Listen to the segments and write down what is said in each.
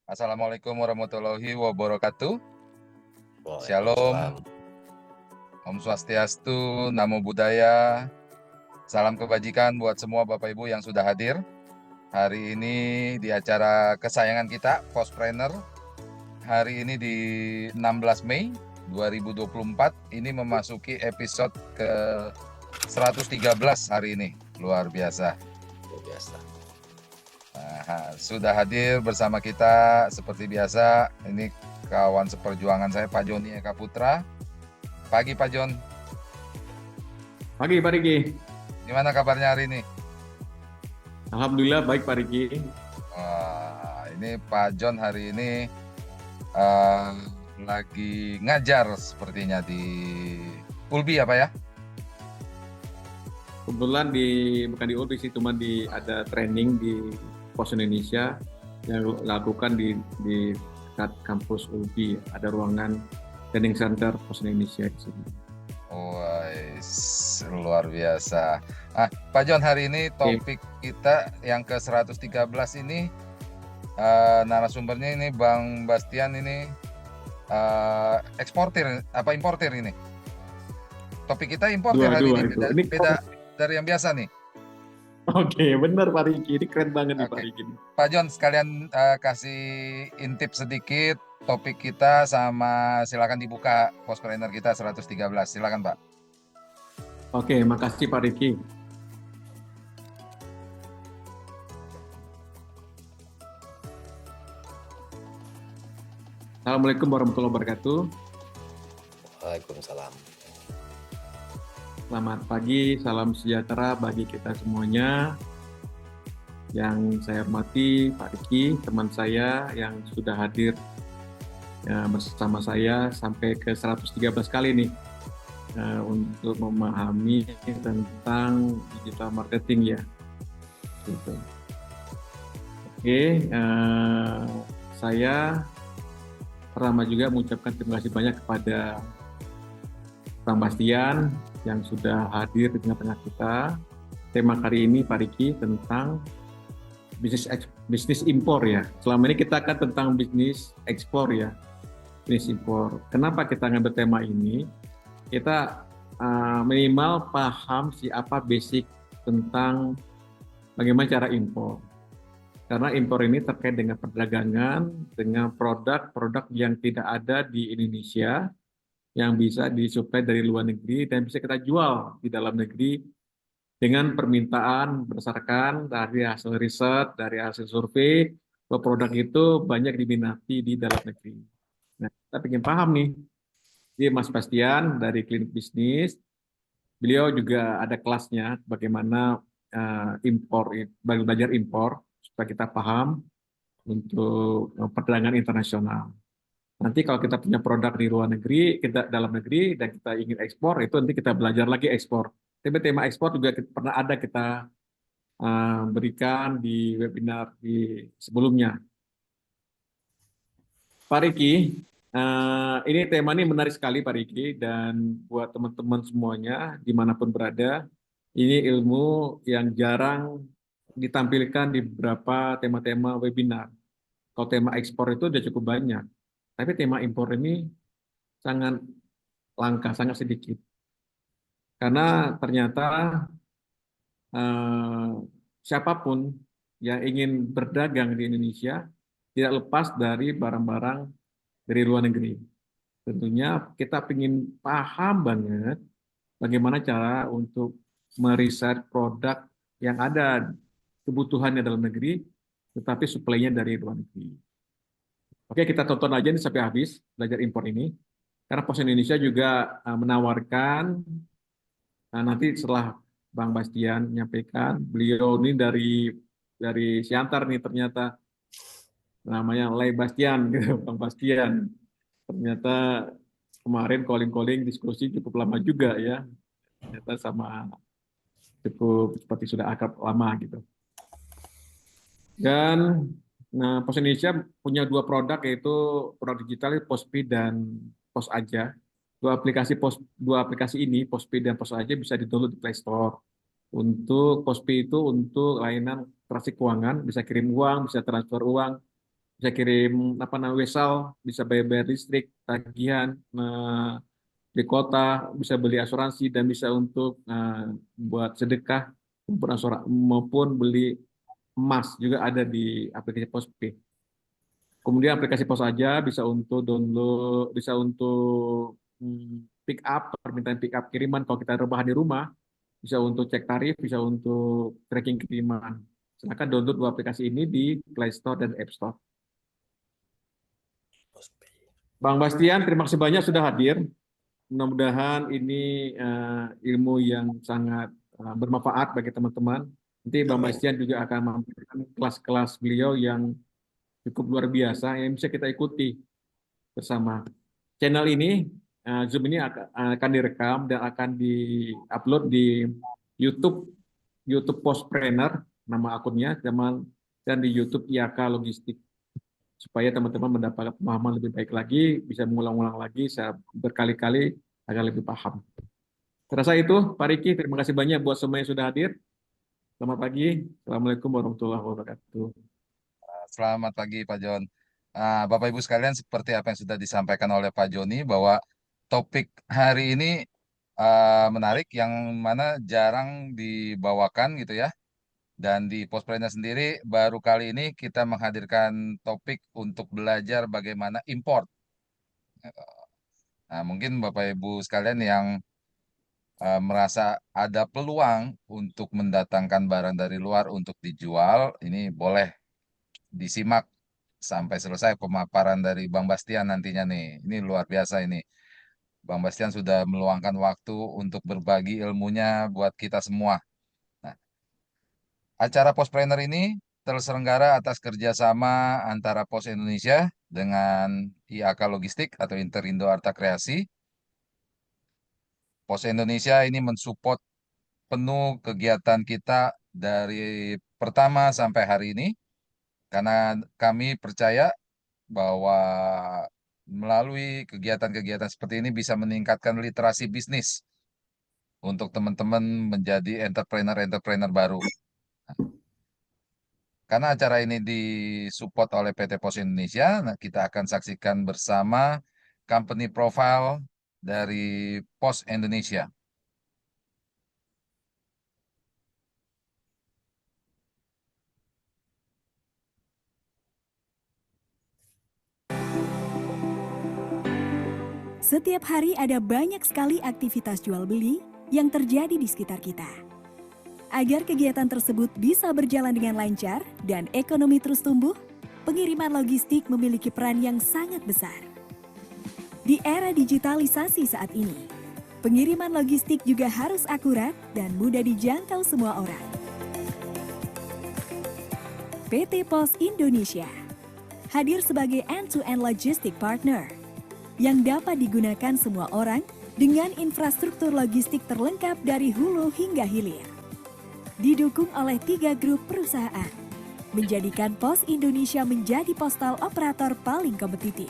Assalamualaikum warahmatullahi wabarakatuh. Shalom, Waalaikumsalam. Om Swastiastu, Namo Buddhaya. Salam kebajikan buat semua Bapak Ibu yang sudah hadir hari ini di acara kesayangan kita, Postpreneur. Hari ini di 16 Mei 2024, ini memasuki episode ke 113 hari ini. Luar biasa. Luar biasa. Nah, sudah hadir bersama kita seperti biasa. Ini kawan seperjuangan saya, Pak Joni Eka Putra. Pagi Pak Jon. Pagi Pak Riki. Gimana kabarnya hari ini? Alhamdulillah baik Pak Riki. Wah, ini Pak Jon hari ini lagi ngajar sepertinya di Ulbi apa ya? Kebetulan bukan di Ulbi sih, cuma ada training di Pos Indonesia yang dilakukan di dekat kampus Ulbi. Ada ruangan training center Pos Indonesia di sini. Wah, luar biasa. Pak Jon, hari ini topik kita yang ke 113 ini narasumbernya ini Bang Bastian ini eksportir apa importir ini? Topik kita importir hari ini beda dari yang biasa nih. Oke, benar Pak Riki. Ini keren banget nih Pak Riki. Pak Jon, sekalian kasih intip sedikit topik kita sama silakan dibuka Postpreneur kita 113. Silakan Pak. Oke, makasih Pak Riki. Assalamualaikum warahmatullahi wabarakatuh. Waalaikumsalam. Selamat pagi, salam sejahtera bagi kita semuanya. Yang saya hormati Pak Riki, teman saya yang sudah hadir bersama saya sampai ke 113 kali nih untuk memahami tentang digital marketing ya. Gitu. Oke, saya pertama juga mengucapkan terima kasih banyak kepada Bang Bastian yang sudah hadir di tengah-tengah kita. Tema kali ini Pak Riki tentang bisnis impor ya. Selama ini kita akan tentang bisnis ekspor ya, bisnis impor. Kenapa kita ngambil tema ini? Kita minimal paham apa basic tentang bagaimana cara impor. Karena impor ini terkait dengan perdagangan, dengan produk-produk yang tidak ada di Indonesia, yang bisa disuplai dari luar negeri dan bisa kita jual di dalam negeri dengan permintaan berdasarkan dari hasil riset, dari hasil survei, bahwa produk itu banyak diminati di dalam negeri. Nah, kita ingin paham nih, dia Mas Bastian dari Klinik Bisnis, beliau juga ada kelasnya bagaimana belajar impor, supaya kita paham untuk perdagangan internasional. Nanti kalau kita punya produk di luar negeri, kita dalam negeri, dan kita ingin ekspor, itu nanti kita belajar lagi ekspor. Tapi tema ekspor juga pernah ada kita berikan di webinar di sebelumnya. Pak Riki, ini tema ini menarik sekali Pak Riki, dan buat teman-teman semuanya dimanapun berada, ini ilmu yang jarang ditampilkan di beberapa tema-tema webinar. Kalau tema ekspor itu sudah cukup banyak, tapi tema impor ini sangat langka, sangat sedikit. Karena ternyata siapapun yang ingin berdagang di Indonesia tidak lepas dari barang-barang dari luar negeri. Tentunya kita ingin paham banget bagaimana cara untuk meriset produk yang ada kebutuhannya dalam negeri, tetapi suplainya dari luar negeri. Oke, kita tonton aja nih sampai habis belajar impor ini. Karena Pos Indonesia juga menawarkan, nanti setelah Bang Bastian menyampaikan, beliau ini dari Siantar nih ternyata, namanya Lay Bastian, gitu, Bang Bastian. Ternyata kemarin calling-calling diskusi cukup lama juga ya, ternyata sama cukup seperti sudah akrab lama gitu. Dan Pos Indonesia punya dua produk, yaitu produk digital Postpi dan Pos Aja. Dua aplikasi ini, Postpi dan Pos Aja, bisa di-download di Play Store. Untuk Postpi itu untuk layanan transaksi keuangan, bisa kirim uang, bisa transfer uang, bisa kirim wesel, bisa bayar listrik, tagihan di kota, bisa beli asuransi dan bisa untuk buat sedekah maupun beli emas juga ada di aplikasi Postpay. Kemudian aplikasi Pos aja bisa untuk download, bisa untuk pick up, permintaan pick up kiriman kalau kita rebahan di rumah, bisa untuk cek tarif, bisa untuk tracking kiriman. Silakan download dua aplikasi ini di Play Store dan App Store. Bang Bastian, terima kasih banyak sudah hadir. Mudah-mudahan ini ilmu yang sangat bermanfaat bagi teman-teman. Nanti Bang Bastian juga akan memberikan kelas-kelas beliau yang cukup luar biasa yang bisa kita ikuti bersama. Channel ini, Zoom ini akan direkam dan akan di-upload di YouTube Postpreneur, nama akunnya, dan di YouTube IAK Logistik. Supaya teman-teman mendapatkan pemahaman lebih baik lagi, bisa mengulang-ulang lagi, saya berkali-kali agar lebih paham. Terasa itu, Pak Riki, terima kasih banyak buat semua yang sudah hadir. Selamat pagi. Assalamualaikum warahmatullahi wabarakatuh. Selamat pagi Pak Jon. Bapak Ibu sekalian, seperti apa yang sudah disampaikan oleh Pak Joni, bahwa topik hari ini menarik, yang mana jarang dibawakan gitu ya. Dan di Postpreneur sendiri baru kali ini kita menghadirkan topik untuk belajar bagaimana import. Nah, mungkin Bapak Ibu sekalian yang merasa ada peluang untuk mendatangkan barang dari luar untuk dijual, ini boleh disimak sampai selesai pemaparan dari Bang Bastian nantinya nih. Ini luar biasa ini. Bang Bastian sudah meluangkan waktu untuk berbagi ilmunya buat kita semua. Nah, acara Postpreneur ini terselenggara atas kerjasama antara Pos Indonesia dengan IAK Logistik atau Interindo Arta Kreasi. Pos Indonesia ini mensupport penuh kegiatan kita dari pertama sampai hari ini, karena kami percaya bahwa melalui kegiatan-kegiatan seperti ini bisa meningkatkan literasi bisnis untuk teman-teman menjadi entrepreneur-entrepreneur baru. Karena acara ini disupport oleh PT Pos Indonesia, nah kita akan saksikan bersama company profile dari Pos Indonesia. Setiap hari ada banyak sekali aktivitas jual beli yang terjadi di sekitar kita. Agar kegiatan tersebut bisa berjalan dengan lancar dan ekonomi terus tumbuh, pengiriman logistik memiliki peran yang sangat besar. Di era digitalisasi saat ini, pengiriman logistik juga harus akurat dan mudah dijangkau semua orang. PT Pos Indonesia hadir sebagai end-to-end logistic partner yang dapat digunakan semua orang dengan infrastruktur logistik terlengkap dari hulu hingga hilir. Didukung oleh 3 grup perusahaan, menjadikan Pos Indonesia menjadi postal operator paling kompetitif.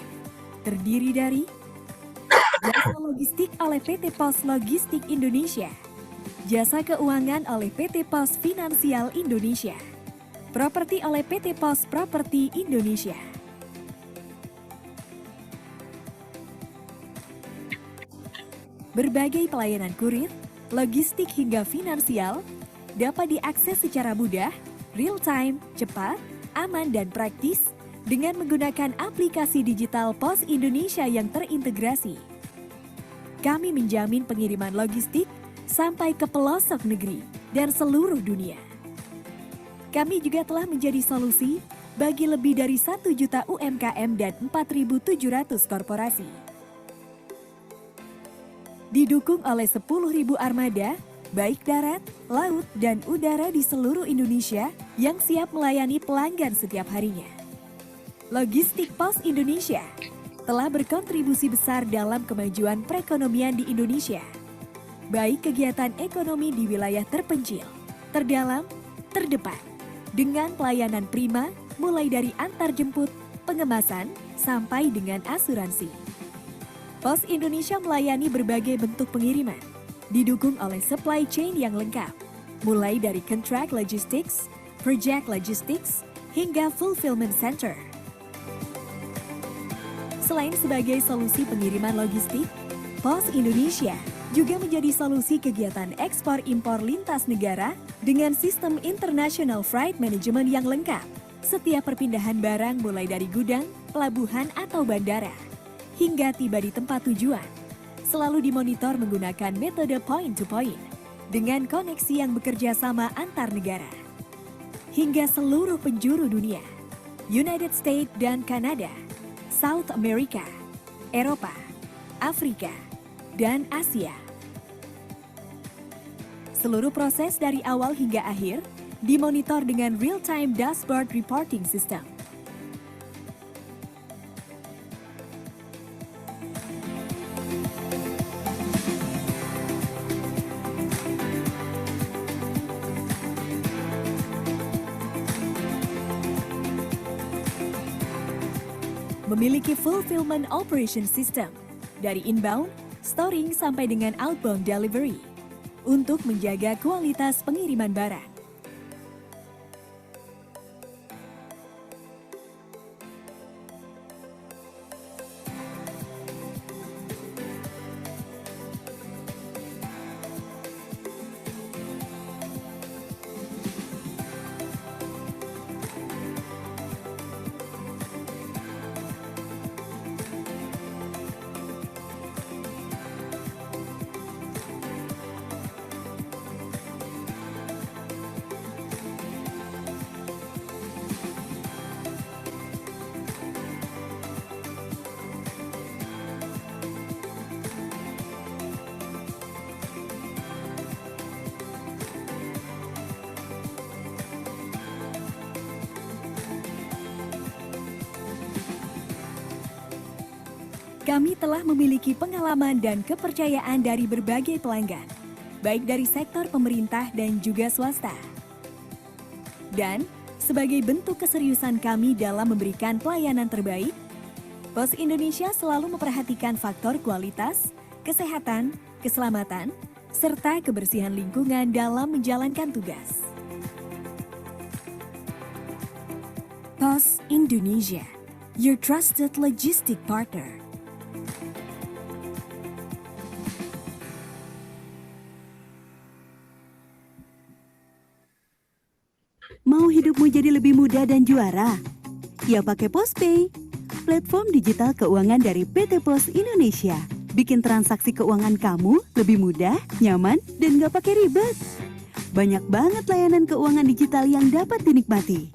Terdiri dari jasa logistik oleh PT Pos Logistik Indonesia, jasa keuangan oleh PT Pos Finansial Indonesia, properti oleh PT Pos Properti Indonesia. Berbagai pelayanan kurir, logistik hingga finansial dapat diakses secara mudah, real-time, cepat, aman, dan praktis dengan menggunakan aplikasi digital Pos Indonesia yang terintegrasi. Kami menjamin pengiriman logistik sampai ke pelosok negeri dan seluruh dunia. Kami juga telah menjadi solusi bagi lebih dari 1 juta UMKM dan 4.700 korporasi. Didukung oleh 10.000 armada, baik darat, laut, dan udara di seluruh Indonesia yang siap melayani pelanggan setiap harinya. Logistik Pos Indonesia telah berkontribusi besar dalam kemajuan perekonomian di Indonesia, baik kegiatan ekonomi di wilayah terpencil, terdalam, terdepan, dengan pelayanan prima mulai dari antar jemput, pengemasan, sampai dengan asuransi. Pos Indonesia melayani berbagai bentuk pengiriman, didukung oleh supply chain yang lengkap, mulai dari contract logistics, project logistics, hingga fulfillment center. Selain sebagai solusi pengiriman logistik, Pos Indonesia juga menjadi solusi kegiatan ekspor impor lintas negara dengan sistem International Freight Management yang lengkap. Setiap perpindahan barang mulai dari gudang, pelabuhan atau bandara, hingga tiba di tempat tujuan, selalu dimonitor menggunakan metode point to point dengan koneksi yang bekerja sama antar negara. Hingga seluruh penjuru dunia, United States dan Kanada, South America, Eropa, Afrika, dan Asia. Seluruh proses dari awal hingga akhir dimonitor dengan real-time dashboard reporting system. Memiliki fulfillment operation system dari inbound, storing sampai dengan outbound delivery untuk menjaga kualitas pengiriman barang. Kami telah memiliki pengalaman dan kepercayaan dari berbagai pelanggan, baik dari sektor pemerintah dan juga swasta. Dan sebagai bentuk keseriusan kami dalam memberikan pelayanan terbaik, Pos Indonesia selalu memperhatikan faktor kualitas, kesehatan, keselamatan, serta kebersihan lingkungan dalam menjalankan tugas. Pos Indonesia, your trusted logistic partner. Mau hidupmu jadi lebih mudah dan juara? Ya pakai PosPay, platform digital keuangan dari PT Pos Indonesia. Bikin transaksi keuangan kamu lebih mudah, nyaman, dan gak pakai ribet. Banyak banget layanan keuangan digital yang dapat dinikmati.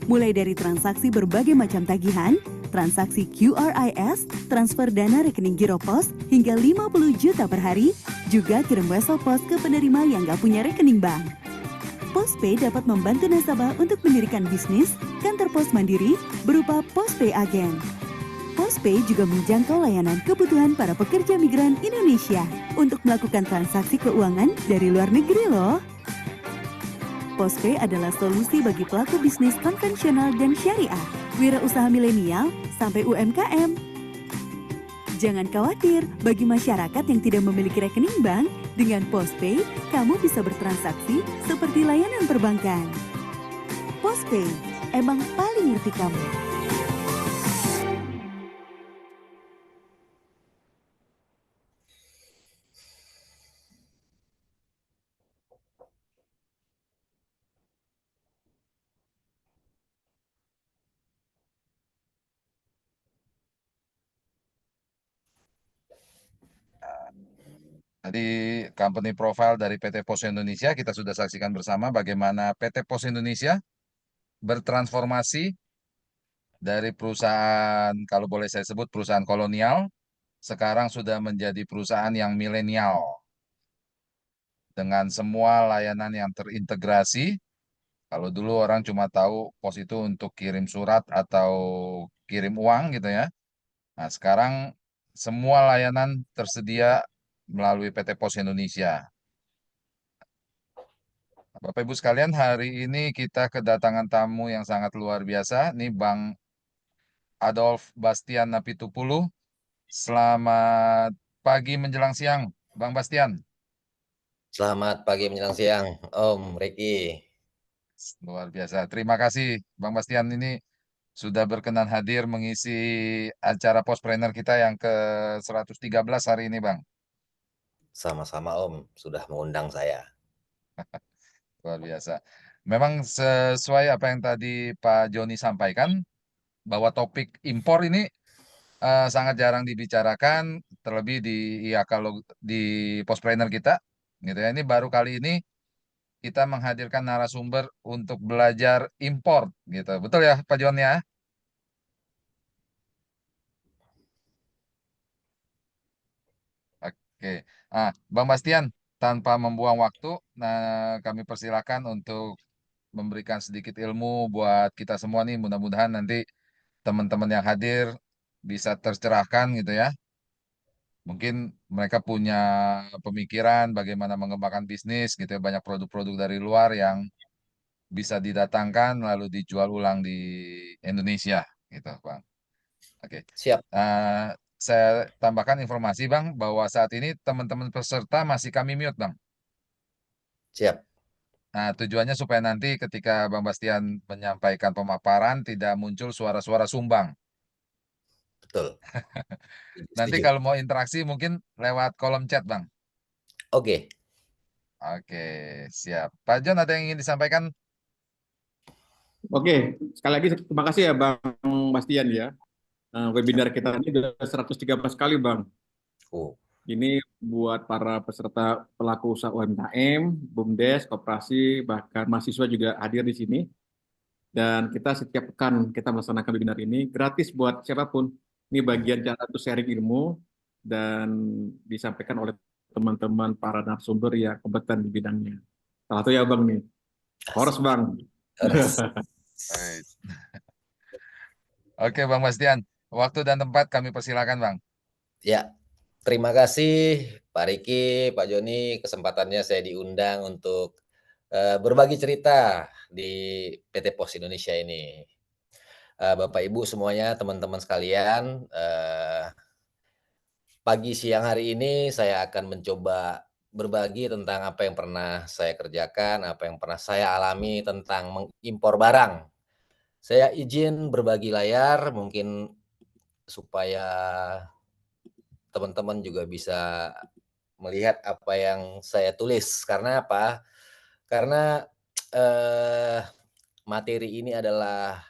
Mulai dari transaksi berbagai macam tagihan, transaksi QRIS, transfer dana rekening Giro Pos hingga 50 juta per hari, juga kirim wesel pos ke penerima yang gak punya rekening bank. PosPay dapat membantu nasabah untuk mendirikan bisnis, kantor pos mandiri, berupa PosPay Agen. PosPay juga menjangkau layanan kebutuhan para pekerja migran Indonesia untuk melakukan transaksi keuangan dari luar negeri loh. PosPay adalah solusi bagi pelaku bisnis konvensional dan syariah, wirausaha milenial, sampai UMKM. Jangan khawatir, bagi masyarakat yang tidak memiliki rekening bank, dengan PosPay, kamu bisa bertransaksi seperti layanan perbankan. PosPay, emang paling ngerti kamu. Tadi company profile dari PT Pos Indonesia kita sudah saksikan bersama bagaimana PT Pos Indonesia bertransformasi dari perusahaan, kalau boleh saya sebut perusahaan kolonial, sekarang sudah menjadi perusahaan yang milenial dengan semua layanan yang terintegrasi. Kalau dulu orang cuma tahu pos itu untuk kirim surat atau kirim uang gitu ya. Nah, sekarang semua layanan tersedia melalui PT Pos Indonesia. Bapak Ibu sekalian, hari ini kita kedatangan tamu yang sangat luar biasa. Ini Bang Adolf Bastian Napitupulu. Selamat pagi menjelang siang, Bang Bastian. Selamat pagi menjelang siang, Om Ricky. Luar biasa. Terima kasih, Bang Bastian. Ini sudah berkenan hadir mengisi acara Postpreneur kita yang ke-113 hari ini, Bang. Sama-sama Om, sudah mengundang saya. Luar biasa. Memang sesuai apa yang tadi Pak Joni sampaikan, bahwa topik impor ini sangat jarang dibicarakan, terlebih di kalau di Postpreneur kita, gitu ya. Ini baru kali ini kita menghadirkan narasumber untuk belajar impor, gitu. Betul ya, Pak Joni ya? Oke. Bang Bastian, tanpa membuang waktu, nah kami persilakan untuk memberikan sedikit ilmu buat kita semua nih. Mudah-mudahan nanti teman-teman yang hadir bisa tercerahkan gitu ya. Mungkin mereka punya pemikiran bagaimana mengembangkan bisnis gitu ya. Banyak produk-produk dari luar yang bisa didatangkan lalu dijual ulang di Indonesia gitu, Bang. Oke. Siap, Eh, saya tambahkan informasi, Bang, bahwa saat ini teman-teman peserta masih kami mute, Bang. siap, Nah, tujuannya supaya nanti ketika Bang Bastian menyampaikan pemaparan tidak muncul suara-suara sumbang. betul. Nanti Setuju. kalau mau interaksi mungkin lewat kolom chat, Bang. Oke, Oke, siap. Pak John, ada yang ingin disampaikan? Oke, sekali lagi terima kasih ya Bang Bastian ya. Webinar kita ini sudah 113 kali Bang. oh, Ini buat para peserta pelaku usaha UMKM, BUMDes, koperasi, bahkan mahasiswa juga hadir di sini. Dan kita setiap pekan kita melaksanakan webinar ini gratis buat siapapun. Ini bagian cara untuk sharing ilmu dan disampaikan oleh teman-teman para narasumber yang kompeten di bidangnya. Salah satu ya Bang nih. Horos Bang. harus. Baik. Oke, Bang Bastian. Waktu dan tempat kami persilakan, Bang. Ya, terima kasih Pak Riki, Pak Joni, kesempatannya saya diundang untuk berbagi cerita di PT Pos Indonesia ini. Bapak Ibu semuanya, teman-teman sekalian, pagi siang hari ini saya akan mencoba berbagi tentang apa yang pernah saya kerjakan, apa yang pernah saya alami tentang mengimpor barang. Saya izin berbagi layar mungkin supaya teman-teman juga bisa melihat apa yang saya tulis. Karena apa? Karena eh, materi ini adalah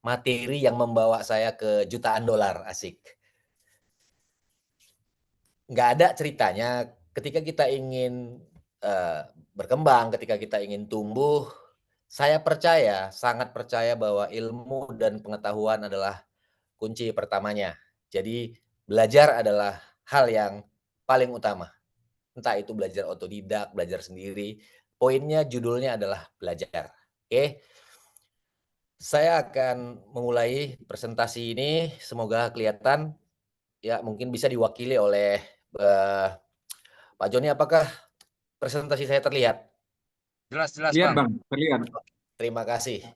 materi yang membawa saya ke jutaan dolar, asik. Nggak ada ceritanya ketika kita ingin berkembang, ketika kita ingin tumbuh, saya percaya, sangat percaya bahwa ilmu dan pengetahuan adalah kunci pertamanya. Jadi belajar adalah hal yang paling utama. Entah itu belajar otodidak, belajar sendiri, poinnya judulnya adalah belajar. Oke, saya akan memulai presentasi ini, semoga kelihatan, ya mungkin bisa diwakili oleh, Pak Joni, apakah presentasi saya terlihat? Jelas-jelas, Lihat Bang. Bang, terlihat. Terima kasih.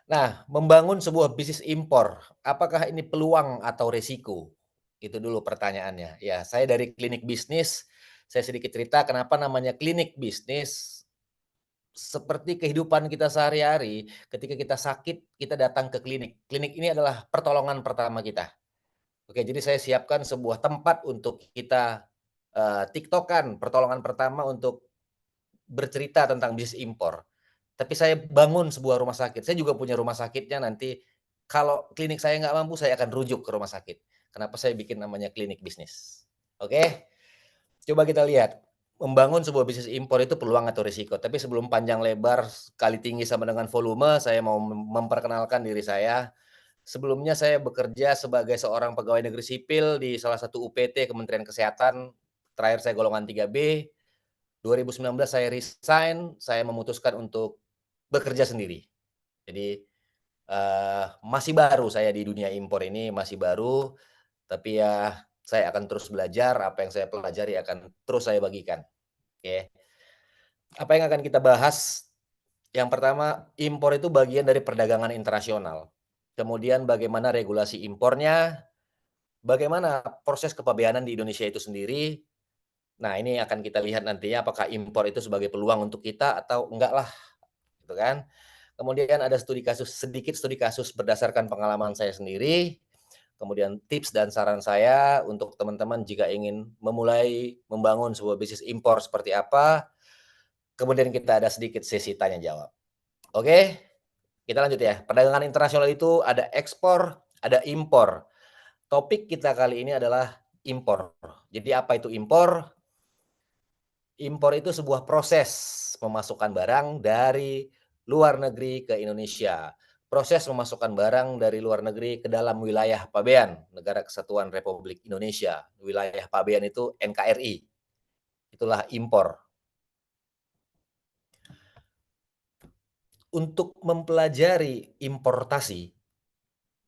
Nah, membangun sebuah bisnis impor, apakah ini peluang atau risiko? Itu dulu pertanyaannya. Ya, saya dari klinik bisnis, saya sedikit cerita kenapa namanya klinik bisnis. Seperti kehidupan kita sehari-hari, ketika kita sakit, kita datang ke klinik. Klinik ini adalah pertolongan pertama kita. Oke, jadi saya siapkan sebuah tempat untuk kita tiktokan pertolongan pertama untuk bercerita tentang bisnis impor. Tapi saya bangun sebuah rumah sakit. Saya juga punya rumah sakitnya nanti. Kalau klinik saya nggak mampu, saya akan rujuk ke rumah sakit. Kenapa saya bikin namanya klinik bisnis? Oke, coba kita lihat. Membangun sebuah bisnis impor itu peluang atau risiko. Tapi sebelum panjang lebar, kali tinggi sama dengan volume, saya mau memperkenalkan diri saya. Sebelumnya saya bekerja sebagai seorang pegawai negeri sipil di salah satu UPT Kementerian Kesehatan. Terakhir saya golongan 3B. 2019 saya resign, saya memutuskan untuk bekerja sendiri. Jadi, masih baru saya di dunia impor ini, masih baru, tapi ya saya akan terus belajar, apa yang saya pelajari akan terus saya bagikan, oke. Apa yang akan kita bahas, yang pertama, impor itu bagian dari perdagangan internasional. Kemudian bagaimana regulasi impornya, bagaimana proses kepabeanan di Indonesia itu sendiri. Nah, ini akan kita lihat nantinya apakah impor itu sebagai peluang untuk kita atau enggak lah, gitu kan. Kemudian ada sedikit studi kasus berdasarkan pengalaman saya sendiri, kemudian tips dan saran saya untuk teman-teman jika ingin memulai membangun sebuah bisnis impor seperti apa, kemudian kita ada sedikit sesi tanya jawab. Oke, kita lanjut ya. Perdagangan internasional itu ada ekspor, ada impor. Topik kita kali ini adalah impor. Jadi apa itu impor? Impor itu sebuah proses memasukkan barang dari luar negeri ke Indonesia. Proses memasukkan barang dari luar negeri ke dalam wilayah pabean, Negara Kesatuan Republik Indonesia. Wilayah pabean itu NKRI. Itulah impor. Untuk mempelajari importasi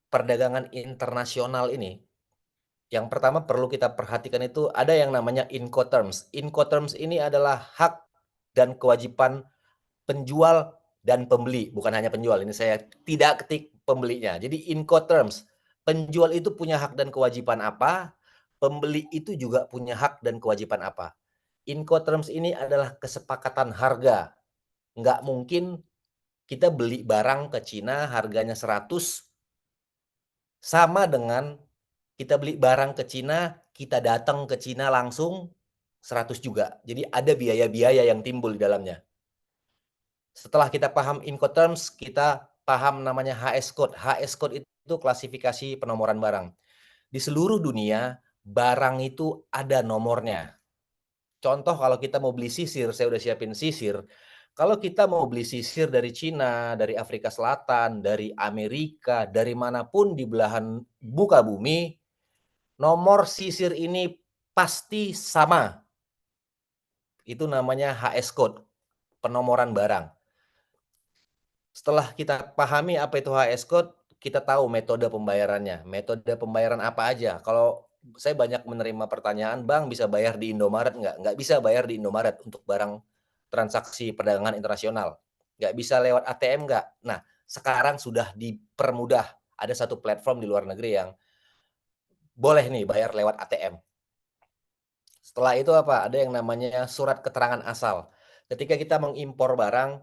perdagangan internasional ini, yang pertama perlu kita perhatikan itu ada yang namanya Incoterms. Incoterms ini adalah hak dan kewajiban penjual dan pembeli, bukan hanya penjual. Ini saya tidak ketik pembelinya. Jadi Incoterms, penjual itu punya hak dan kewajiban apa, pembeli itu juga punya hak dan kewajiban apa. Incoterms ini adalah kesepakatan harga. Nggak mungkin kita beli barang ke Cina harganya 100 sama dengan kita beli barang ke Cina, kita datang ke Cina langsung 100 juga. Jadi ada biaya-biaya yang timbul di dalamnya. Setelah kita paham Incoterms, kita paham namanya HS Code. HS Code itu klasifikasi penomoran barang. Di seluruh dunia, barang itu ada nomornya. Contoh kalau kita mau beli sisir, saya udah siapin sisir. Kalau kita mau beli sisir dari Cina, dari Afrika Selatan, dari Amerika, dari manapun di belahan buka bumi, nomor sisir ini pasti sama. Itu namanya HS Code, penomoran barang. Setelah kita pahami apa itu HS Code, kita tahu metode pembayarannya. Metode pembayaran apa aja? Kalau saya banyak menerima pertanyaan, Bang bisa bayar di Indomaret nggak? Nggak bisa bayar di Indomaret untuk barang transaksi perdagangan internasional. Nggak bisa lewat ATM nggak? Nah, sekarang sudah dipermudah. Ada satu platform di luar negeri yang boleh nih bayar lewat ATM. Setelah itu apa? Ada yang namanya surat keterangan asal. Ketika kita mengimpor barang,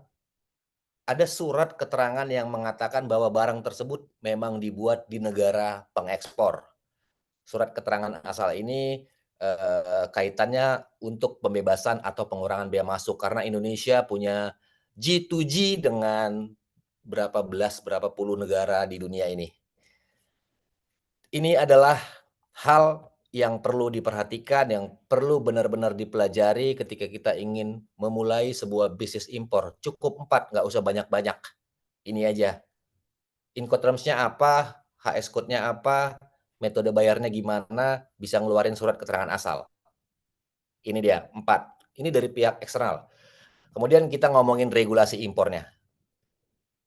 ada surat keterangan yang mengatakan bahwa barang tersebut memang dibuat di negara pengekspor. Surat keterangan asal ini kaitannya untuk pembebasan atau pengurangan bea masuk karena Indonesia punya G2G dengan berapa puluh negara di dunia ini. Ini adalah hal yang perlu diperhatikan, yang perlu benar-benar dipelajari ketika kita ingin memulai sebuah bisnis impor. Cukup 4, nggak usah banyak-banyak. Ini aja. Incoterms-nya apa, HS Code-nya apa, metode bayarnya gimana, bisa ngeluarin surat keterangan asal. Ini dia, 4. Ini dari pihak eksternal. Kemudian kita ngomongin regulasi impornya.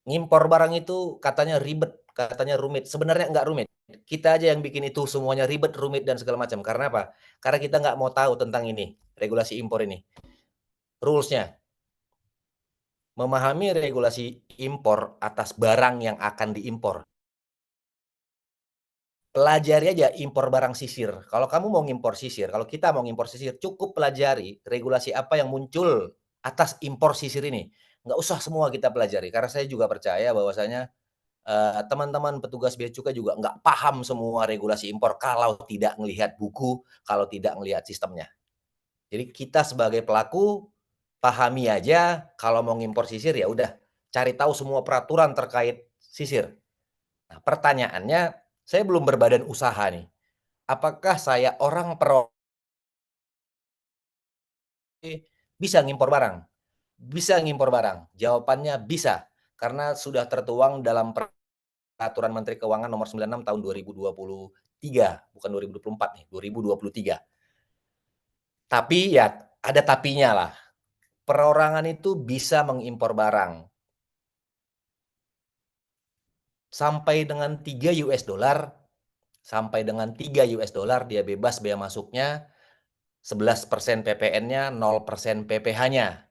Ngimpor barang itu katanya ribet, katanya rumit. Sebenarnya nggak rumit. Kita aja yang bikin itu semuanya ribet, rumit, dan segala macam. Karena apa? Karena kita nggak mau tahu tentang ini, regulasi impor ini. Rules-nya. Memahami regulasi impor atas barang yang akan diimpor. Pelajari aja impor barang sisir. Kalau kamu mau ngimpor sisir, kalau kita mau ngimpor sisir, cukup pelajari regulasi apa yang muncul atas impor sisir ini. Nggak usah semua kita pelajari, karena saya juga percaya bahwasanya teman-teman petugas bea cukai juga nggak paham semua regulasi impor kalau tidak melihat buku, kalau tidak melihat sistemnya. Jadi kita sebagai pelaku pahami aja kalau mau ngimpor sisir ya udah cari tahu semua peraturan terkait sisir. Nah, pertanyaannya, saya belum berbadan usaha nih. Apakah saya orang bisa ngimpor barang? Bisa ngimpor barang? Jawabannya bisa, karena sudah tertuang dalam Peraturan Menteri Keuangan Nomor 96 Tahun 2023, bukan 2024 nih, 2023. Tapi ya ada tapinya lah. Perorangan itu bisa mengimpor barang sampai dengan 3 US dollar, sampai dengan 3 US dollar dia bebas bea masuknya, 11% PPN-nya, 0% PPh-nya.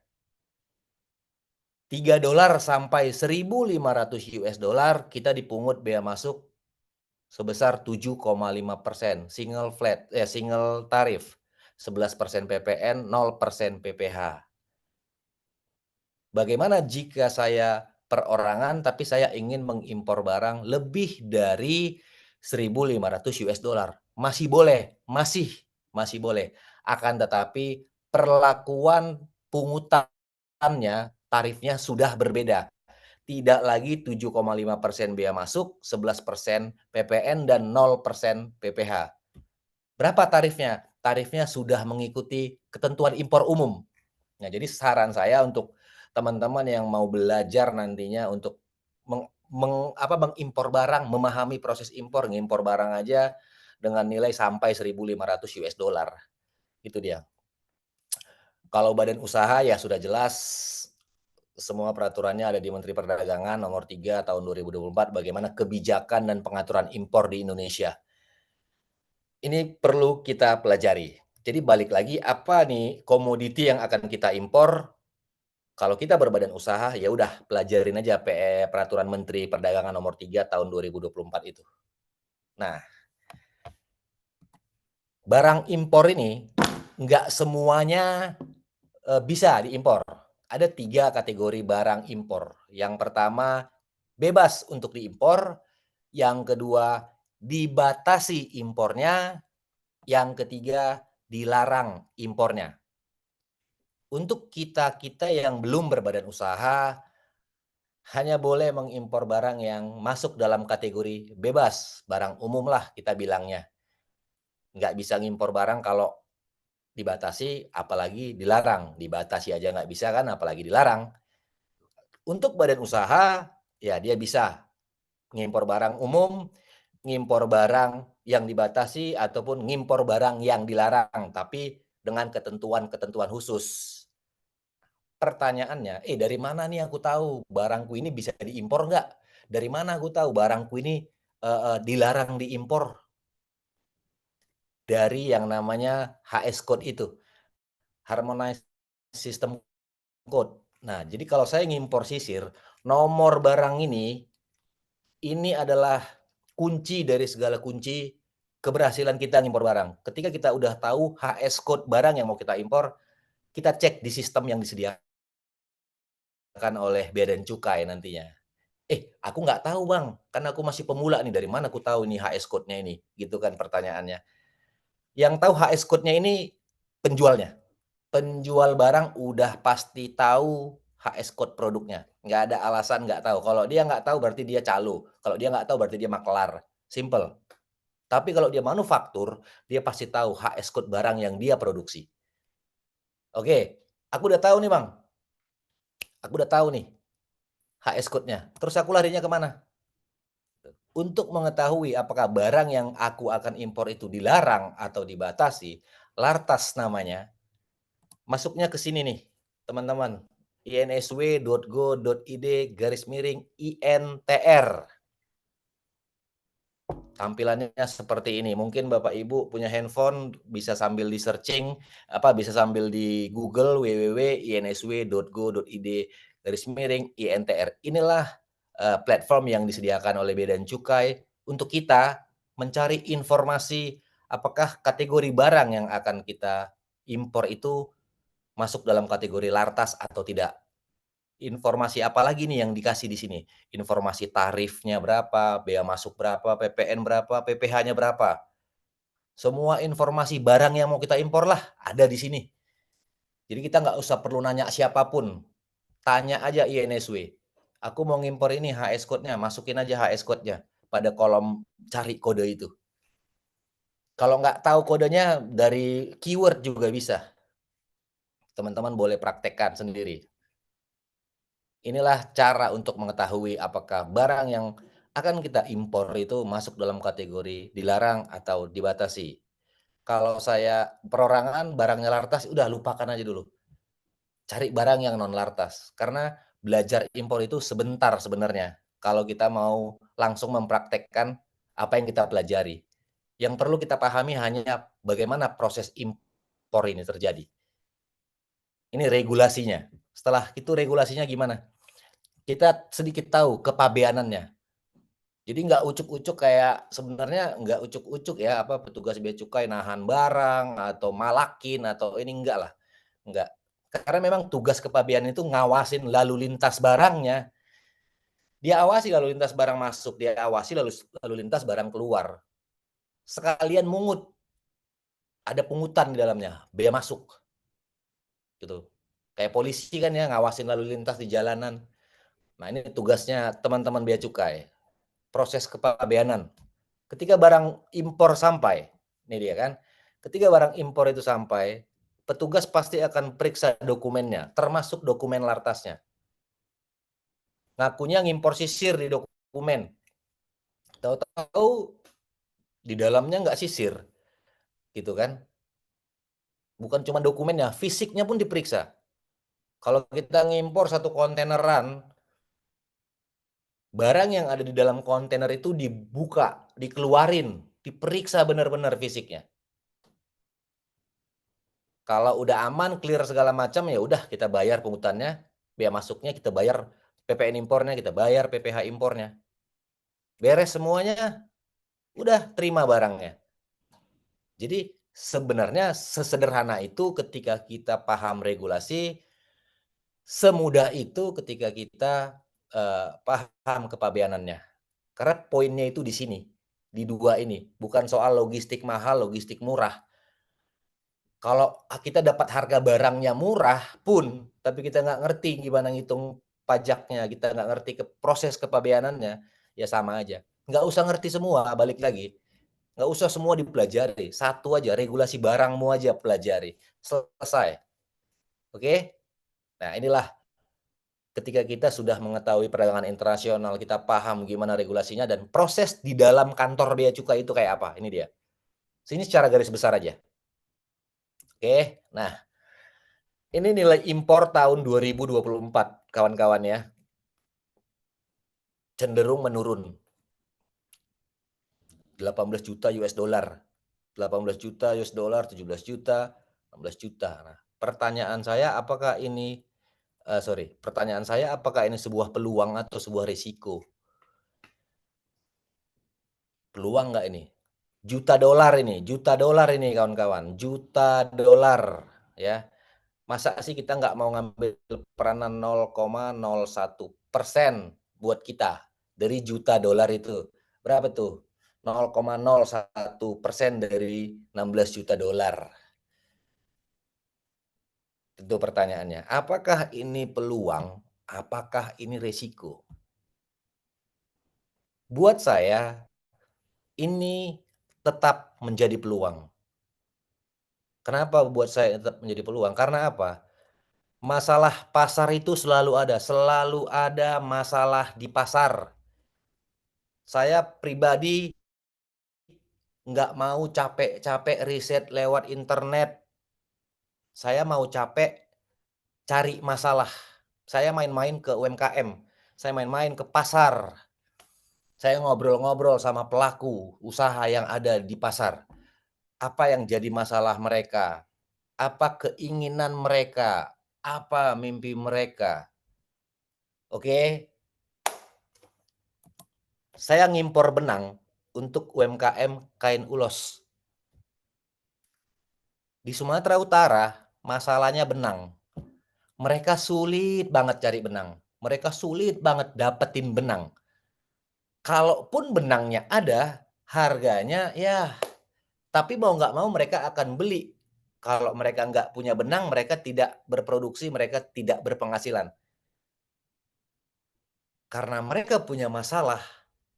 3 dolar sampai 1.500 US dollar kita dipungut bea masuk sebesar 7,5%, single tarif, 11% PPN, 0% PPh. Bagaimana jika saya perorangan, tapi saya ingin mengimpor barang lebih dari $1.500. Masih boleh, masih boleh. Akan tetapi perlakuan pungutannya, tarifnya sudah berbeda. Tidak lagi 7,5% bea masuk, 11% PPN, dan 0% PPh. Berapa tarifnya? Tarifnya sudah mengikuti ketentuan impor umum. Nah, jadi saran saya untuk teman-teman yang mau belajar nantinya untuk mengimpor barang, memahami proses impor, ngimpor barang aja dengan nilai sampai $1.500. Itu dia. Kalau badan usaha ya sudah jelas, semua peraturannya ada di Menteri Perdagangan nomor 3 tahun 2024 bagaimana kebijakan dan pengaturan impor di Indonesia. Ini perlu kita pelajari. Jadi balik lagi, apa nih komoditi yang akan kita impor? Kalau kita berbadan usaha, ya udah pelajarin aja peraturan Menteri Perdagangan nomor 3 tahun 2024 itu. Nah, barang impor ini nggak semuanya bisa diimpor. Ada 3 kategori barang impor. Yang pertama, bebas untuk diimpor. Yang kedua, dibatasi impornya. Yang ketiga, dilarang impornya. Untuk kita-kita yang belum berbadan usaha, hanya boleh mengimpor barang yang masuk dalam kategori bebas, barang umum lah kita bilangnya. Nggak bisa ngimpor barang kalau dibatasi, apalagi dilarang. Dibatasi aja nggak bisa kan, apalagi dilarang. Untuk badan usaha, ya dia bisa ngimpor barang umum, ngimpor barang yang dibatasi, ataupun ngimpor barang yang dilarang, tapi dengan ketentuan-ketentuan khusus. Pertanyaannya, dari mana nih aku tahu barangku ini bisa diimpor nggak? Dari mana aku tahu barangku ini dilarang diimpor? Dari yang namanya HS Code itu, Harmonized System Code. Nah, jadi kalau saya ngimpor sisir, nomor barang ini adalah kunci dari segala kunci keberhasilan kita ngimpor barang. Ketika kita udah tahu HS Code barang yang mau kita impor, kita cek di sistem yang disediakan oleh Bea dan Cukai nantinya. Aku nggak tahu bang, kan aku masih pemula nih, dari mana aku tahu ini HS Code-nya ini? Gitu kan pertanyaannya. Yang tahu HS Code-nya ini penjualnya. Penjual barang udah pasti tahu HS Code produknya. Nggak ada alasan nggak tahu. Kalau dia nggak tahu berarti dia calo. Kalau dia nggak tahu berarti dia maklar. Simple. Tapi kalau dia manufaktur, dia pasti tahu HS Code barang yang dia produksi. Oke, aku udah tahu nih bang. Aku udah tahu nih HS Code-nya. Terus aku larinya kemana? Untuk mengetahui apakah barang yang aku akan impor itu dilarang atau dibatasi, Lartas namanya, masuknya ke sini nih, teman-teman. insw.go.id/INTR. Tampilannya seperti ini. Mungkin Bapak Ibu punya handphone, bisa sambil di searching, bisa sambil di Google www.insw.go.id/INTR. Inilah platform yang disediakan oleh Bea dan Cukai untuk kita mencari informasi apakah kategori barang yang akan kita impor itu masuk dalam kategori Lartas atau tidak. Informasi apa lagi nih yang dikasih di sini? Informasi tarifnya berapa, bea masuk berapa, PPN berapa, PPh-nya berapa. Semua informasi barang yang mau kita impor lah ada di sini. Jadi kita nggak usah perlu nanya siapapun. Tanya aja INSW. Aku mau ngimpor ini HS Code-nya, masukin aja HS Code-nya pada kolom cari kode itu. Kalau nggak tahu kodenya, dari keyword juga bisa. Teman-teman boleh praktekkan sendiri. Inilah cara untuk mengetahui apakah barang yang akan kita impor itu masuk dalam kategori dilarang atau dibatasi. Kalau saya perorangan barangnya Lartas, udah lupakan aja dulu. Cari barang yang non Lartas. Karena belajar impor itu sebentar sebenarnya. Kalau kita mau langsung mempraktekkan apa yang kita pelajari. Yang perlu kita pahami hanya bagaimana proses impor ini terjadi. Ini regulasinya. Setelah itu regulasinya gimana? Kita sedikit tahu kepabeanannya. Jadi nggak ucuk-ucuk, kayak sebenarnya nggak ucuk-ucuk ya, petugas bea cukai nahan barang atau malakin atau ini, enggak lah. Enggak. Karena memang tugas kepabeanan itu ngawasin lalu lintas barangnya. Diawasi lalu lintas barang masuk, diawasi lalu lintas barang keluar. Sekalian mungut. Ada pungutan di dalamnya, bea masuk. Gitu. Kayak polisi kan ya, ngawasin lalu lintas di jalanan. Nah, ini tugasnya teman-teman bea cukai. Proses kepabeanan. Ketika barang impor sampai, ini dia kan. Ketika barang impor itu sampai, petugas pasti akan periksa dokumennya, termasuk dokumen lartasnya. Ngakunya ngimpor sisir di dokumen. Tahu-tahu di dalamnya nggak sisir. Gitu kan. Bukan cuma dokumennya, fisiknya pun diperiksa. Kalau kita ngimpor satu kontaineran, barang yang ada di dalam kontainer itu dibuka, dikeluarin, diperiksa benar-benar fisiknya. Kalau udah aman, clear segala macam, ya udah kita bayar pungutannya, bea masuknya kita bayar, PPN impornya kita bayar, PPh impornya. Beres semuanya, udah terima barangnya. Jadi sebenarnya sesederhana itu ketika kita paham regulasi, semudah itu ketika kita paham kepabeanannya. Karena poinnya itu di sini, di dua ini. Bukan soal logistik mahal, logistik murah. Kalau kita dapat harga barangnya murah pun, tapi kita nggak ngerti gimana ngitung pajaknya, kita nggak ngerti proses kepabeanannya, ya sama aja. Nggak usah ngerti semua, balik lagi. Nggak usah semua dipelajari. Satu aja, regulasi barangmu aja pelajari. Selesai. Oke? Nah, inilah ketika kita sudah mengetahui perdagangan internasional, kita paham gimana regulasinya dan proses di dalam kantor bea cukai itu kayak apa. Ini dia. Sini secara garis besar aja. Oke, nah ini nilai impor tahun 2024, kawan-kawan ya. Cenderung menurun. 18 juta US dollar. 18 juta US dollar, 17 juta, 16 juta. Nah, pertanyaan saya apakah ini sebuah peluang atau sebuah risiko? Peluang nggak ini? Juta dolar ini kawan-kawan, juta dolar ya. Masa sih kita nggak mau ngambil peranan 0,01% buat kita dari juta dolar itu? Berapa tuh? 0,01% dari 16 juta dolar. Itu pertanyaannya. Apakah ini peluang? Apakah ini risiko? Buat saya, ini tetap menjadi peluang. Kenapa buat saya tetap menjadi peluang? Karena apa? Masalah pasar itu selalu ada masalah di pasar. Saya pribadi nggak mau capek-capek riset lewat internet. Saya mau capek cari masalah. Saya main-main ke UMKM, saya main-main ke pasar. Saya ngobrol-ngobrol sama pelaku usaha yang ada di pasar. Apa yang jadi masalah mereka? Apa keinginan mereka? Apa mimpi mereka? Oke. Saya ngimpor benang untuk UMKM kain ulos. Di Sumatera Utara, masalahnya benang. Mereka sulit banget cari benang. Mereka sulit banget dapetin benang. Kalaupun benangnya ada, harganya ya, tapi mau nggak mau mereka akan beli. Kalau mereka nggak punya benang, mereka tidak berproduksi, mereka tidak berpenghasilan. Karena mereka punya masalah.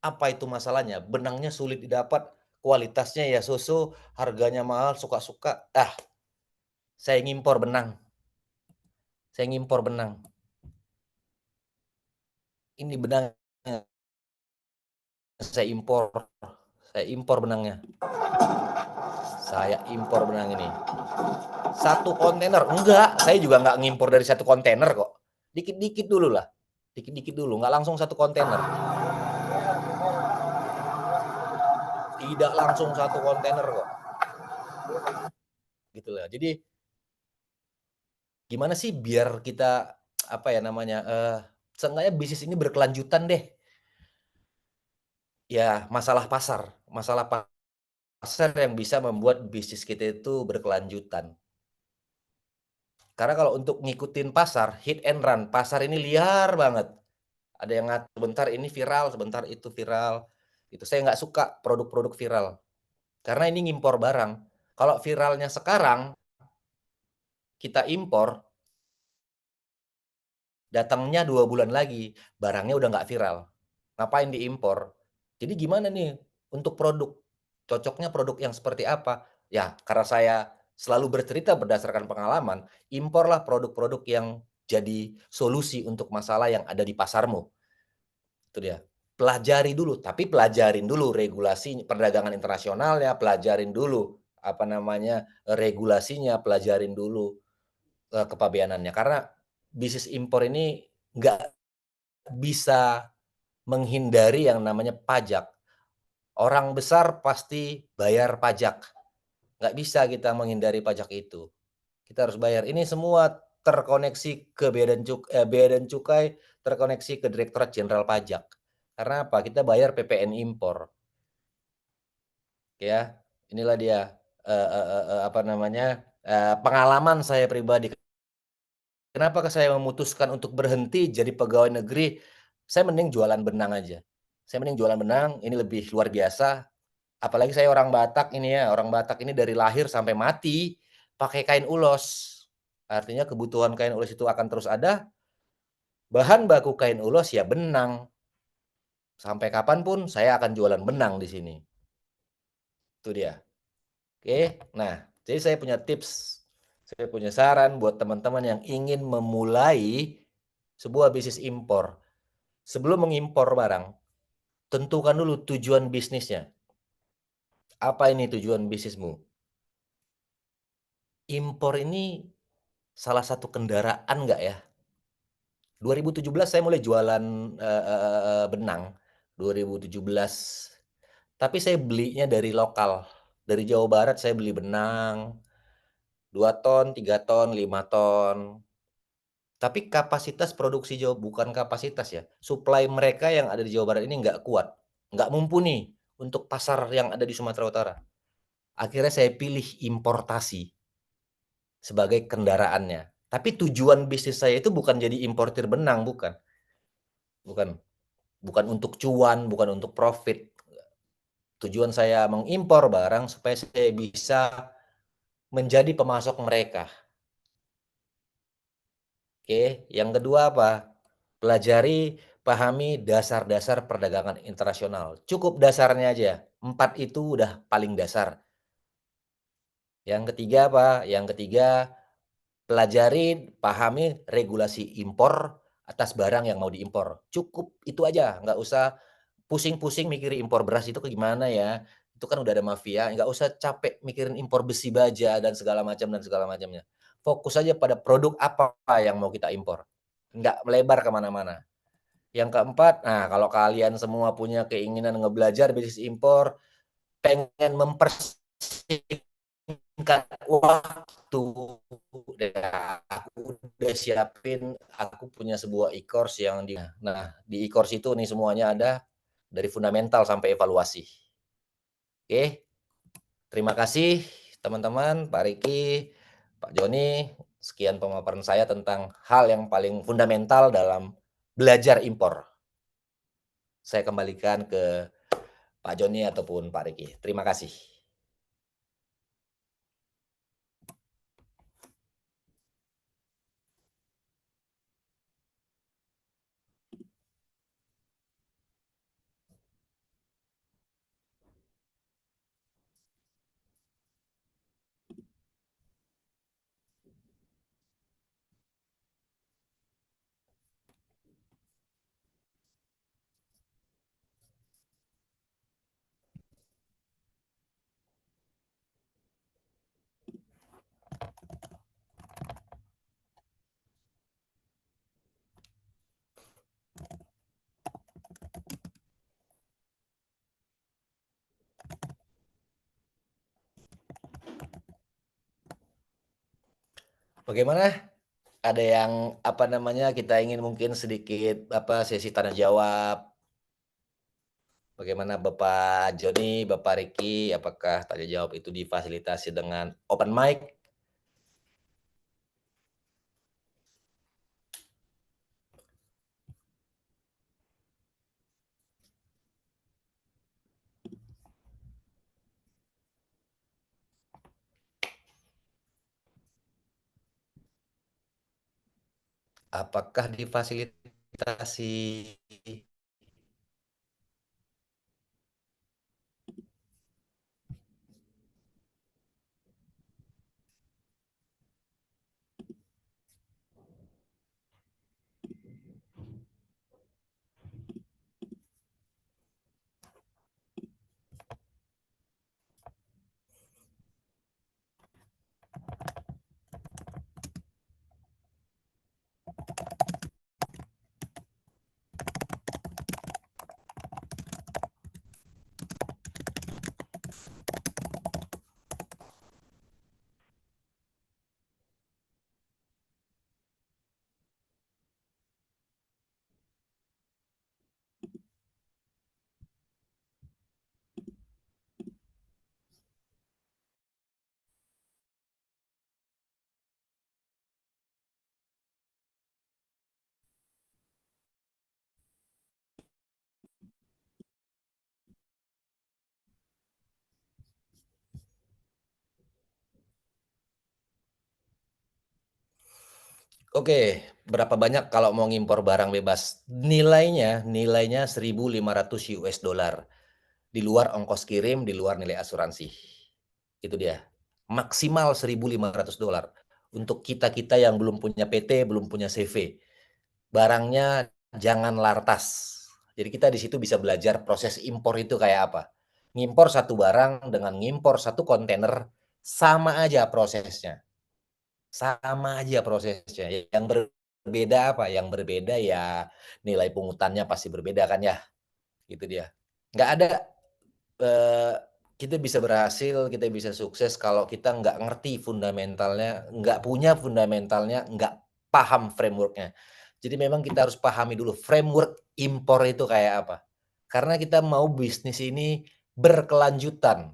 Apa itu masalahnya? Benangnya sulit didapat, kualitasnya ya so-so, harganya mahal, suka-suka. Saya ngimpor benang. Ini benang saya impor benangnya. Saya impor benang ini. Satu kontainer, enggak, saya juga nggak ngimpor dari satu kontainer kok. Dikit-dikit dulu lah. Dikit-dikit dulu, nggak langsung satu kontainer. Tidak langsung satu kontainer kok. Gitu lah. Jadi gimana sih biar kita seenggaknya bisnis ini berkelanjutan deh. Ya, masalah pasar yang bisa membuat bisnis kita itu berkelanjutan. Karena kalau untuk ngikutin pasar, hit and run, pasar ini liar banget. Ada yang ngatur sebentar ini viral, sebentar itu viral. Itu saya nggak suka produk-produk viral. Karena ini ngimpor barang. Kalau viralnya sekarang kita impor, datangnya 2 bulan lagi, barangnya udah nggak viral. Ngapain diimpor? Jadi gimana nih untuk produk? Cocoknya produk yang seperti apa? Ya, karena saya selalu bercerita berdasarkan pengalaman, imporlah produk-produk yang jadi solusi untuk masalah yang ada di pasarmu. Itu dia. Pelajari dulu, tapi pelajarin dulu regulasi perdagangan internasionalnya, pelajarin dulu apa namanya, regulasinya, pelajarin dulu kepabeanannya. Karena bisnis impor ini nggak bisa menghindari yang namanya pajak. Orang besar pasti bayar pajak, nggak bisa kita menghindari pajak itu. Kita harus bayar. Ini semua terkoneksi ke bea dan cukai, terkoneksi ke Direktorat Jenderal Pajak. Karena apa? Kita bayar PPN impor. Ya, inilah dia, apa namanya, pengalaman saya pribadi. Kenapa saya memutuskan untuk berhenti jadi pegawai negeri, saya mending jualan benang aja. Saya mending jualan benang, ini lebih luar biasa, apalagi saya orang Batak ini ya, orang Batak ini dari lahir sampai mati pakai kain ulos. Artinya kebutuhan kain ulos itu akan terus ada, bahan baku kain ulos ya benang. Sampai kapan pun saya akan jualan benang di sini. Itu dia. Oke, nah jadi saya punya tips, saya punya saran buat teman-teman yang ingin memulai sebuah bisnis impor. Sebelum mengimpor barang, tentukan dulu tujuan bisnisnya. Apa ini tujuan bisnismu? Impor ini salah satu kendaraan nggak ya? 2017 saya mulai jualan, benang, 2017. Tapi saya belinya dari lokal, dari Jawa Barat saya beli benang, 2 ton, 3 ton, 5 ton. Tapi kapasitas produksi bukan kapasitas ya, suplai mereka yang ada di Jawa Barat ini nggak kuat, nggak mumpuni untuk pasar yang ada di Sumatera Utara. Akhirnya saya pilih importasi sebagai kendaraannya. Tapi tujuan bisnis saya itu bukan jadi importir benang, bukan. Bukan. Bukan untuk cuan, bukan untuk profit. Tujuan saya mengimpor barang supaya saya bisa menjadi pemasok mereka. Oke, yang kedua apa? Pelajari, pahami dasar-dasar perdagangan internasional. Cukup dasarnya aja. 4 itu udah paling dasar. Yang ketiga apa? Yang ketiga, pelajari, pahami regulasi impor atas barang yang mau diimpor. Cukup itu aja, nggak usah pusing-pusing mikirin impor beras itu ke gimana ya. Itu kan udah ada mafia, nggak usah capek mikirin impor besi baja dan segala macamnya. Fokus aja pada produk apa yang mau kita impor. Nggak melebar kemana-mana. Yang keempat, nah kalau kalian semua punya keinginan ngebelajar bisnis impor, pengen mempersingkat waktu, aku udah siapin, aku punya sebuah e-course yang di e-course itu nih semuanya ada dari fundamental sampai evaluasi. Oke, terima kasih teman-teman, Pak Riki, Pak Joni. Sekian pemaparan saya tentang hal yang paling fundamental dalam belajar impor. Saya kembalikan ke Pak Joni ataupun Pak Riki. Terima kasih. Bagaimana? Ada yang apa namanya kita ingin mungkin sedikit sesi tanya jawab. Bagaimana Bapak Joni, Bapak Riki, apakah tanya jawab itu difasilitasi dengan open mic? Apakah difasilitasi? Oke, berapa banyak kalau mau ngimpor barang bebas? Nilainya 1.500 US dollar. Di luar ongkos kirim, di luar nilai asuransi. Itu dia. Maksimal 1.500 dolar. Untuk kita-kita yang belum punya PT, belum punya CV. Barangnya jangan lartas. Jadi kita di situ bisa belajar proses impor itu kayak apa. Ngimpor satu barang dengan ngimpor satu kontainer sama aja prosesnya. Sama aja prosesnya. Yang berbeda apa? Yang berbeda ya nilai pungutannya pasti berbeda kan ya. Gitu dia. Nggak ada kita bisa berhasil, kita bisa sukses kalau kita nggak ngerti fundamentalnya, nggak punya fundamentalnya, nggak paham framework-nya. Jadi memang kita harus pahami dulu framework impor itu kayak apa. Karena kita mau bisnis ini berkelanjutan,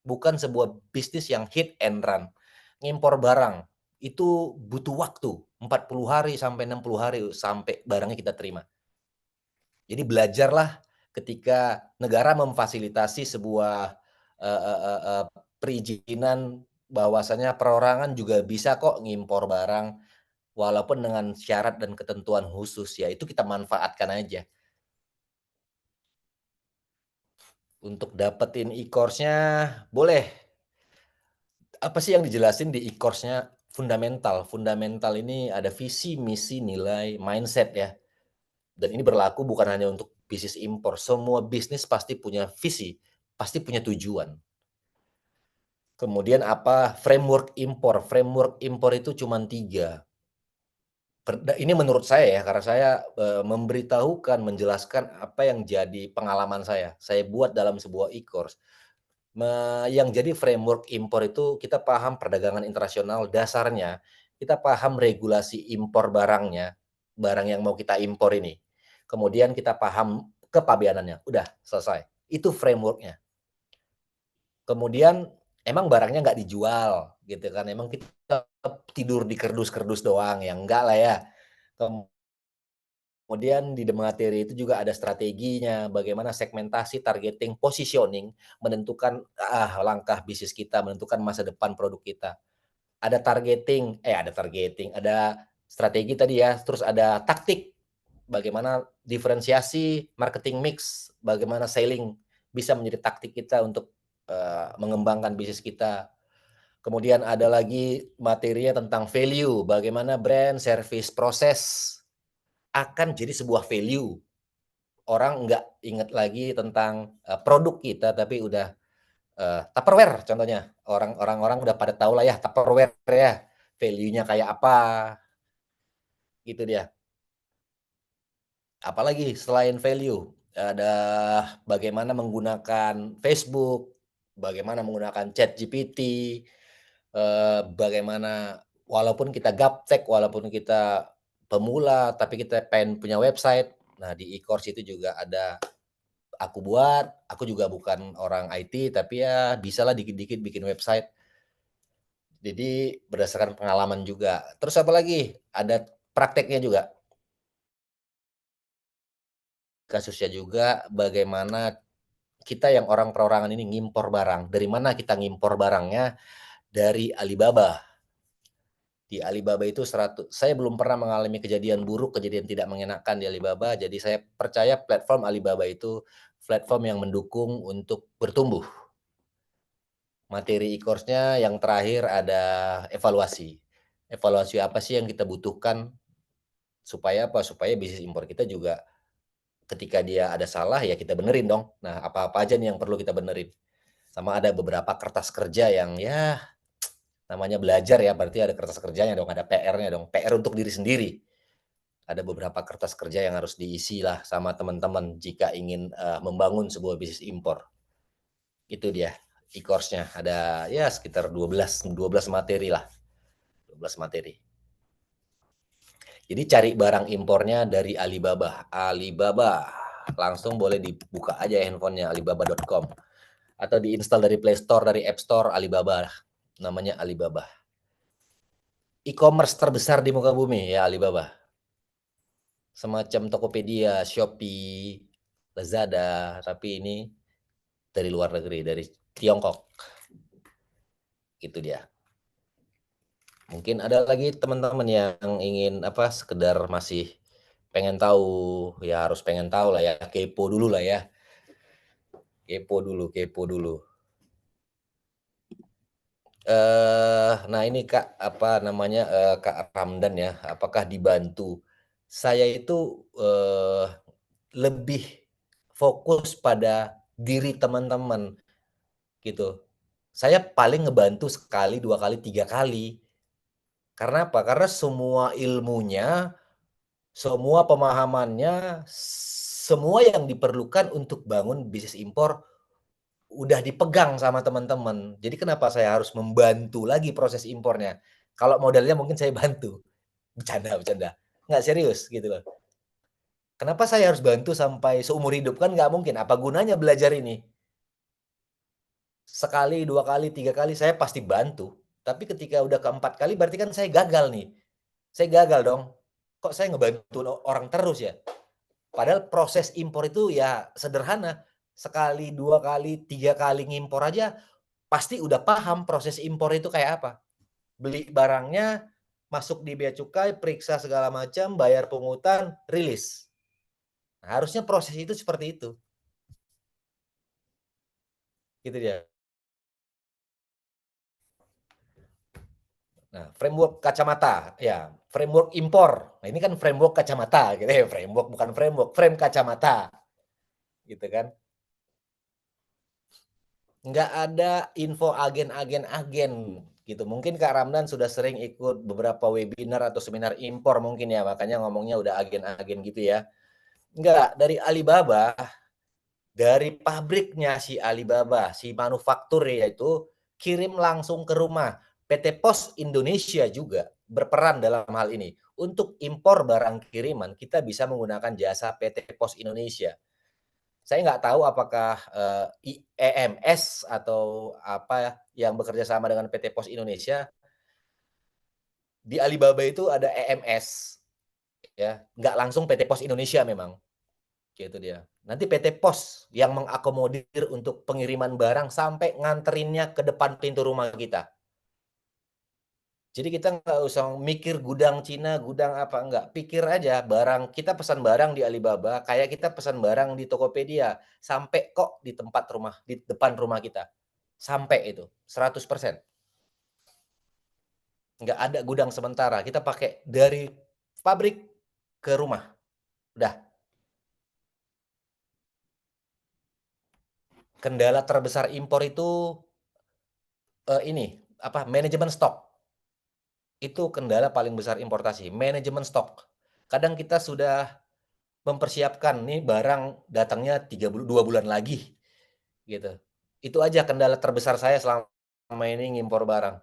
bukan sebuah bisnis yang hit and run. Ngimpor barang itu butuh waktu 40 hari sampai 60 hari sampai barangnya kita terima. Jadi belajarlah ketika negara memfasilitasi sebuah, perizinan bahwasanya perorangan juga bisa kok ngimpor barang, walaupun dengan syarat dan ketentuan khusus, ya itu kita manfaatkan aja. Untuk dapetin e-course-nya boleh. Apa sih yang dijelasin di e-course-nya? Fundamental. Fundamental ini ada visi, misi, nilai, mindset ya. Dan ini berlaku bukan hanya untuk bisnis impor, semua bisnis pasti punya visi, pasti punya tujuan. Kemudian apa, framework impor itu cuma 3. Ini menurut saya ya, karena saya, memberitahukan, menjelaskan apa yang jadi pengalaman saya buat dalam sebuah e-course. Yang jadi framework impor itu kita paham perdagangan internasional dasarnya, kita paham regulasi impor barangnya, barang yang mau kita impor ini. Kemudian kita paham kepabeanannya, udah selesai. Itu framework-nya. Kemudian emang barangnya nggak dijual gitu kan, emang kita tidur di kerdus-kerdus doang, ya enggak lah ya. Kemudian di materi itu juga ada strateginya, bagaimana segmentasi, targeting, positioning, menentukan, langkah bisnis kita, menentukan masa depan produk kita. Ada strategi tadi ya, terus ada taktik, bagaimana diferensiasi, marketing mix, bagaimana selling bisa menjadi taktik kita untuk, mengembangkan bisnis kita. Kemudian ada lagi materinya tentang value, bagaimana brand, service, proses akan jadi sebuah value. Orang nggak ingat lagi tentang, produk kita, tapi udah, Tupperware contohnya. Orang-orang udah pada tahu lah ya Tupperware ya, value-nya kayak apa, gitu dia. Apalagi selain value, ada bagaimana menggunakan Facebook, bagaimana menggunakan ChatGPT, bagaimana walaupun kita gaptek, walaupun kita pemula, tapi kita pengen punya website. Nah, di e-course itu juga ada aku buat, aku juga bukan orang IT, tapi ya bisalah dikit-dikit bikin website. Jadi berdasarkan pengalaman juga. Terus apa lagi? Ada prakteknya juga. Kasusnya juga bagaimana kita yang orang perorangan ini ngimpor barang. Dari mana kita ngimpor barangnya? Dari Alibaba. Di Alibaba itu saya belum pernah mengalami kejadian buruk, kejadian tidak mengenakan di Alibaba, jadi saya percaya platform Alibaba itu platform yang mendukung untuk bertumbuh. Materi e-course-nya yang terakhir ada evaluasi. Evaluasi apa sih yang kita butuhkan supaya apa? Supaya bisnis impor kita juga ketika dia ada salah ya kita benerin dong. Nah, apa-apa aja nih yang perlu kita benerin. Sama ada beberapa kertas kerja yang ya namanya belajar ya, berarti ada kertas kerjanya dong, ada PR-nya dong, PR untuk diri sendiri. Ada beberapa kertas kerja yang harus diisi lah sama teman-teman jika ingin membangun sebuah bisnis impor. Itu dia e-course-nya. Ada ya sekitar 12 materi lah. 12 materi. Jadi cari barang impornya dari Alibaba. Alibaba. Langsung boleh dibuka aja handphonenya alibaba.com. Atau diinstal dari Play Store, dari App Store Alibaba. Namanya Alibaba. E-commerce terbesar di muka bumi ya Alibaba. Semacam Tokopedia, Shopee, Lazada, tapi ini dari luar negeri, dari Tiongkok. Itu dia. Mungkin ada lagi teman-teman yang ingin sekedar masih pengen tahu, ya harus pengen tahu lah ya, kepo dulu lah ya. Kepo dulu. Nah ini Kak, Kak Ramdan ya, apakah dibantu? Saya itu lebih fokus pada diri teman-teman gitu. Saya paling ngebantu sekali, 2 kali, 3 kali. Karena apa? Karena semua ilmunya, semua pemahamannya, semua yang diperlukan untuk bangun bisnis impor udah dipegang sama teman-teman. Jadi kenapa saya harus membantu lagi proses impornya? Kalau modalnya mungkin saya bantu. Bercanda. Nggak serius gitu loh. Kenapa saya harus bantu sampai seumur hidup? Kan nggak mungkin. Apa gunanya belajar ini? Sekali, 2 kali, 3 kali saya pasti bantu. Tapi ketika udah keempat kali berarti kan saya gagal nih. Saya gagal dong. Kok saya ngebantu orang terus ya? Padahal proses impor itu ya sederhana. Sekali, 2 kali, 3 kali ngimpor aja pasti udah paham proses impor itu kayak apa. Beli barangnya, masuk di bea cukai, periksa segala macam, bayar pungutan, rilis. Nah, harusnya proses itu seperti itu. Gitu dia. Nah, framework kacamata, ya, framework impor. Nah, ini kan framework kacamata, gitu ya, framework bukan framework, frame kacamata, gitu kan. Nggak ada info agen-agen, gitu. Mungkin Kak Ramdan sudah sering ikut beberapa webinar atau seminar impor mungkin ya, makanya ngomongnya udah agen-agen gitu ya. Nggak, dari Alibaba, dari pabriknya si Alibaba, si manufaktur yaitu kirim langsung ke rumah. PT Pos Indonesia juga berperan dalam hal ini. Untuk impor barang kiriman, kita bisa menggunakan jasa PT Pos Indonesia. Saya nggak tahu apakah EMS atau apa yang bekerja sama dengan PT Pos Indonesia. Di Alibaba itu ada EMS, ya, nggak langsung PT Pos Indonesia memang. Gitu dia. Nanti PT Pos yang mengakomodir untuk pengiriman barang sampai nganterinnya ke depan pintu rumah kita. Jadi kita nggak usah mikir gudang Cina, gudang apa, enggak. Pikir aja barang, kita pesan barang di Alibaba, kayak kita pesan barang di Tokopedia. Sampai kok di tempat rumah, di depan rumah kita. Sampai itu, 100%. Nggak ada gudang sementara, kita pakai dari pabrik ke rumah. Udah. Kendala terbesar impor itu manajemen stok. Itu kendala paling besar importasi, manajemen stok. Kadang kita sudah mempersiapkan nih barang datangnya 2 bulan lagi gitu. Itu aja kendala terbesar saya selama ini ngimpor barang.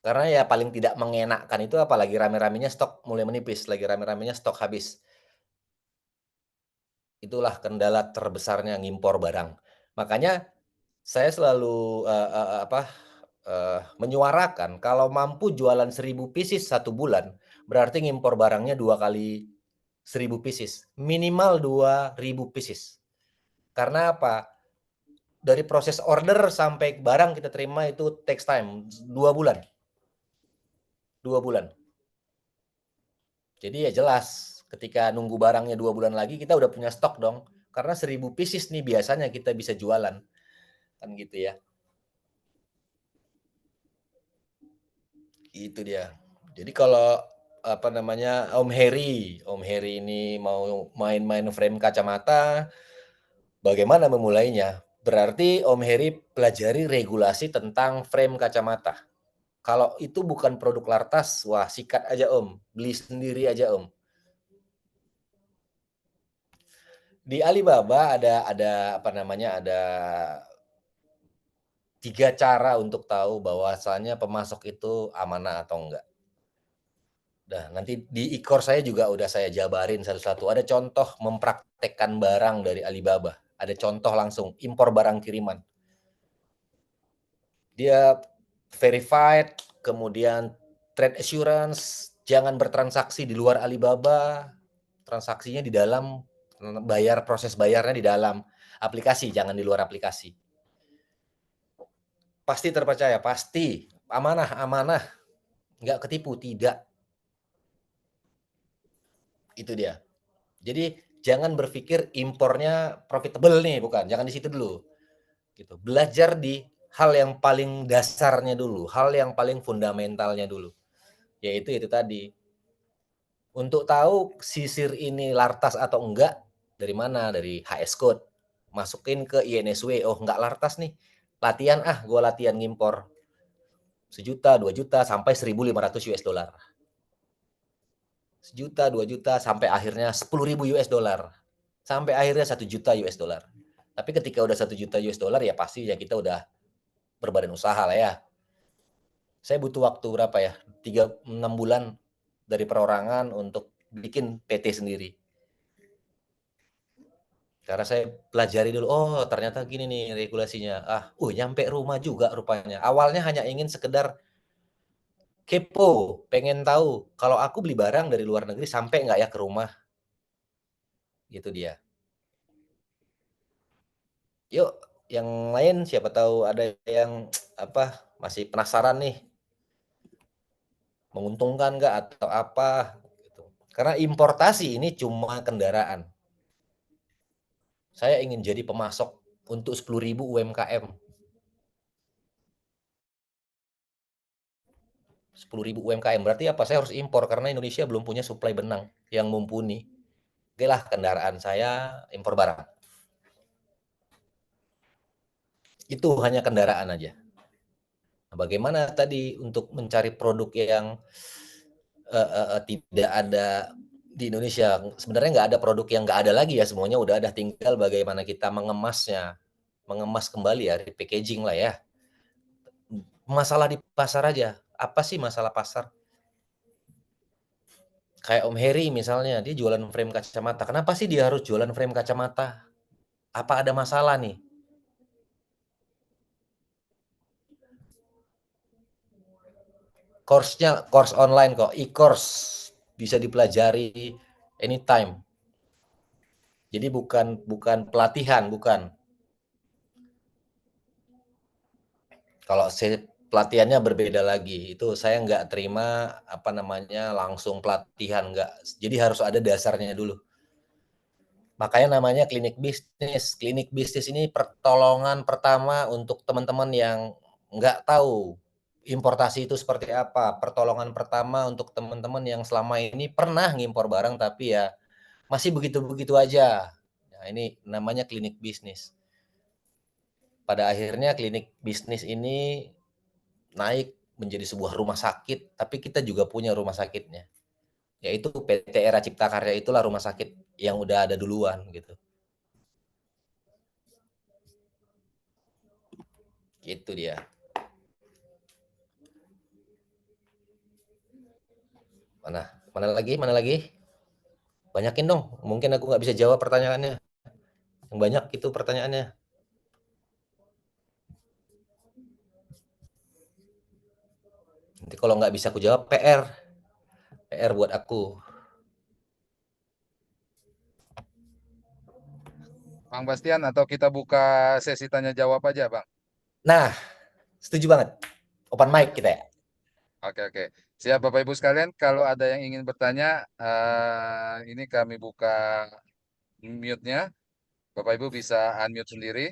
Karena ya paling tidak mengenakkan itu apalagi rame-ramenya stok mulai menipis, lagi rame-ramenya stok habis. Itulah kendala terbesarnya ngimpor barang. Makanya saya selalu menyuarakan kalau mampu jualan 1000 pieces 1 bulan, berarti ngimpor barangnya 2 kali 1000 pieces, minimal 2000 pieces. Karena apa? Dari proses order sampai barang kita terima itu takes time 2 bulan. 2 bulan. Jadi ya jelas, ketika nunggu barangnya 2 bulan lagi, kita udah punya stok dong. Karena 1000 pieces nih biasanya kita bisa jualan. Kan gitu ya. Itu dia. Jadi kalau apa namanya, Om Heri ini mau main-main frame kacamata, bagaimana memulainya? Berarti Om Heri pelajari regulasi tentang frame kacamata. Kalau itu bukan produk Lartas, wah sikat aja Om, beli sendiri aja Om. Di Alibaba ada apa namanya, ada 3 cara untuk tahu bahwasanya pemasok itu amanah atau enggak. Nah, nanti di e-course saya juga udah saya jabarin satu-satu. Ada contoh mempraktekkan barang dari Alibaba. Ada contoh langsung impor barang kiriman. Dia verified, kemudian trade assurance, jangan bertransaksi di luar Alibaba, transaksinya di dalam, proses bayarnya di dalam aplikasi, jangan di luar aplikasi. Pasti terpercaya, pasti. Amanah, nggak ketipu, tidak. Itu dia. Jadi jangan berpikir impornya profitable nih, bukan. Jangan di situ dulu. Gitu. Belajar di hal yang paling dasarnya dulu, hal yang paling fundamentalnya dulu. Yaitu itu tadi. Untuk tahu sisir ini Lartas atau enggak, dari mana? Dari HS code. Masukin ke INSW, oh enggak Lartas nih. Latihan, gue latihan ngimpor. 1 juta, 2 juta, sampai 1.500 US dollar. 1 juta, 2 juta, sampai akhirnya 10.000 US dollar. Sampai akhirnya 1 juta US dollar. Tapi ketika udah 1 juta US dollar, ya pasti ya kita udah berbadan usaha lah ya. Saya butuh waktu berapa ya? 6 bulan dari perorangan untuk bikin PT sendiri. Karena saya pelajari dulu, oh ternyata gini nih regulasinya. Nyampe rumah juga rupanya. Awalnya hanya ingin sekedar kepo, pengen tahu kalau aku beli barang dari luar negeri sampai nggak ya ke rumah. Gitu dia. Yuk, yang lain siapa tahu ada yang masih penasaran nih, menguntungkan nggak atau apa gitu. Karena importasi ini cuma kendaraan. Saya ingin jadi pemasok untuk 10.000 UMKM. 10.000 UMKM berarti apa? Saya harus impor karena Indonesia belum punya suplai benang yang mumpuni. Oke lah, kendaraan saya impor barang. Itu hanya kendaraan aja. Nah, bagaimana tadi untuk mencari produk yang tidak ada di Indonesia? Sebenarnya nggak ada produk yang nggak ada lagi ya, semuanya udah ada, tinggal bagaimana kita mengemasnya, mengemas kembali ya, repackaging lah ya. Masalah di pasar aja, apa sih masalah pasar? Kayak Om Heri misalnya, dia jualan frame kacamata, kenapa sih dia harus jualan frame kacamata? Apa ada masalah nih? Course online kok, e-course, bisa dipelajari anytime. Jadi bukan pelatihan, bukan. Kalau pelatihannya berbeda lagi, itu saya nggak terima langsung pelatihan, nggak. Jadi harus ada dasarnya dulu. Makanya namanya klinik bisnis. Klinik bisnis ini pertolongan pertama untuk teman-teman yang nggak tahu importasi itu seperti apa. Pertolongan pertama untuk teman-teman yang selama ini pernah ngimpor barang tapi ya masih begitu-begitu aja. Nah, ini namanya klinik bisnis. Pada akhirnya klinik bisnis ini naik menjadi sebuah rumah sakit, tapi kita juga punya rumah sakitnya. Yaitu PT Era Cipta Karya, itulah rumah sakit yang udah ada duluan gitu. Gitu dia. Mana lagi? Banyakin dong, mungkin aku nggak bisa jawab pertanyaannya. Yang banyak itu pertanyaannya. Nanti kalau nggak bisa aku jawab, PR buat aku. Bang Bastian, atau kita buka sesi tanya jawab aja, Bang? Nah, setuju banget. Open mic kita ya. Oke. Siap Bapak Ibu sekalian, kalau ada yang ingin bertanya, ini kami buka mute-nya. Bapak Ibu bisa unmute sendiri.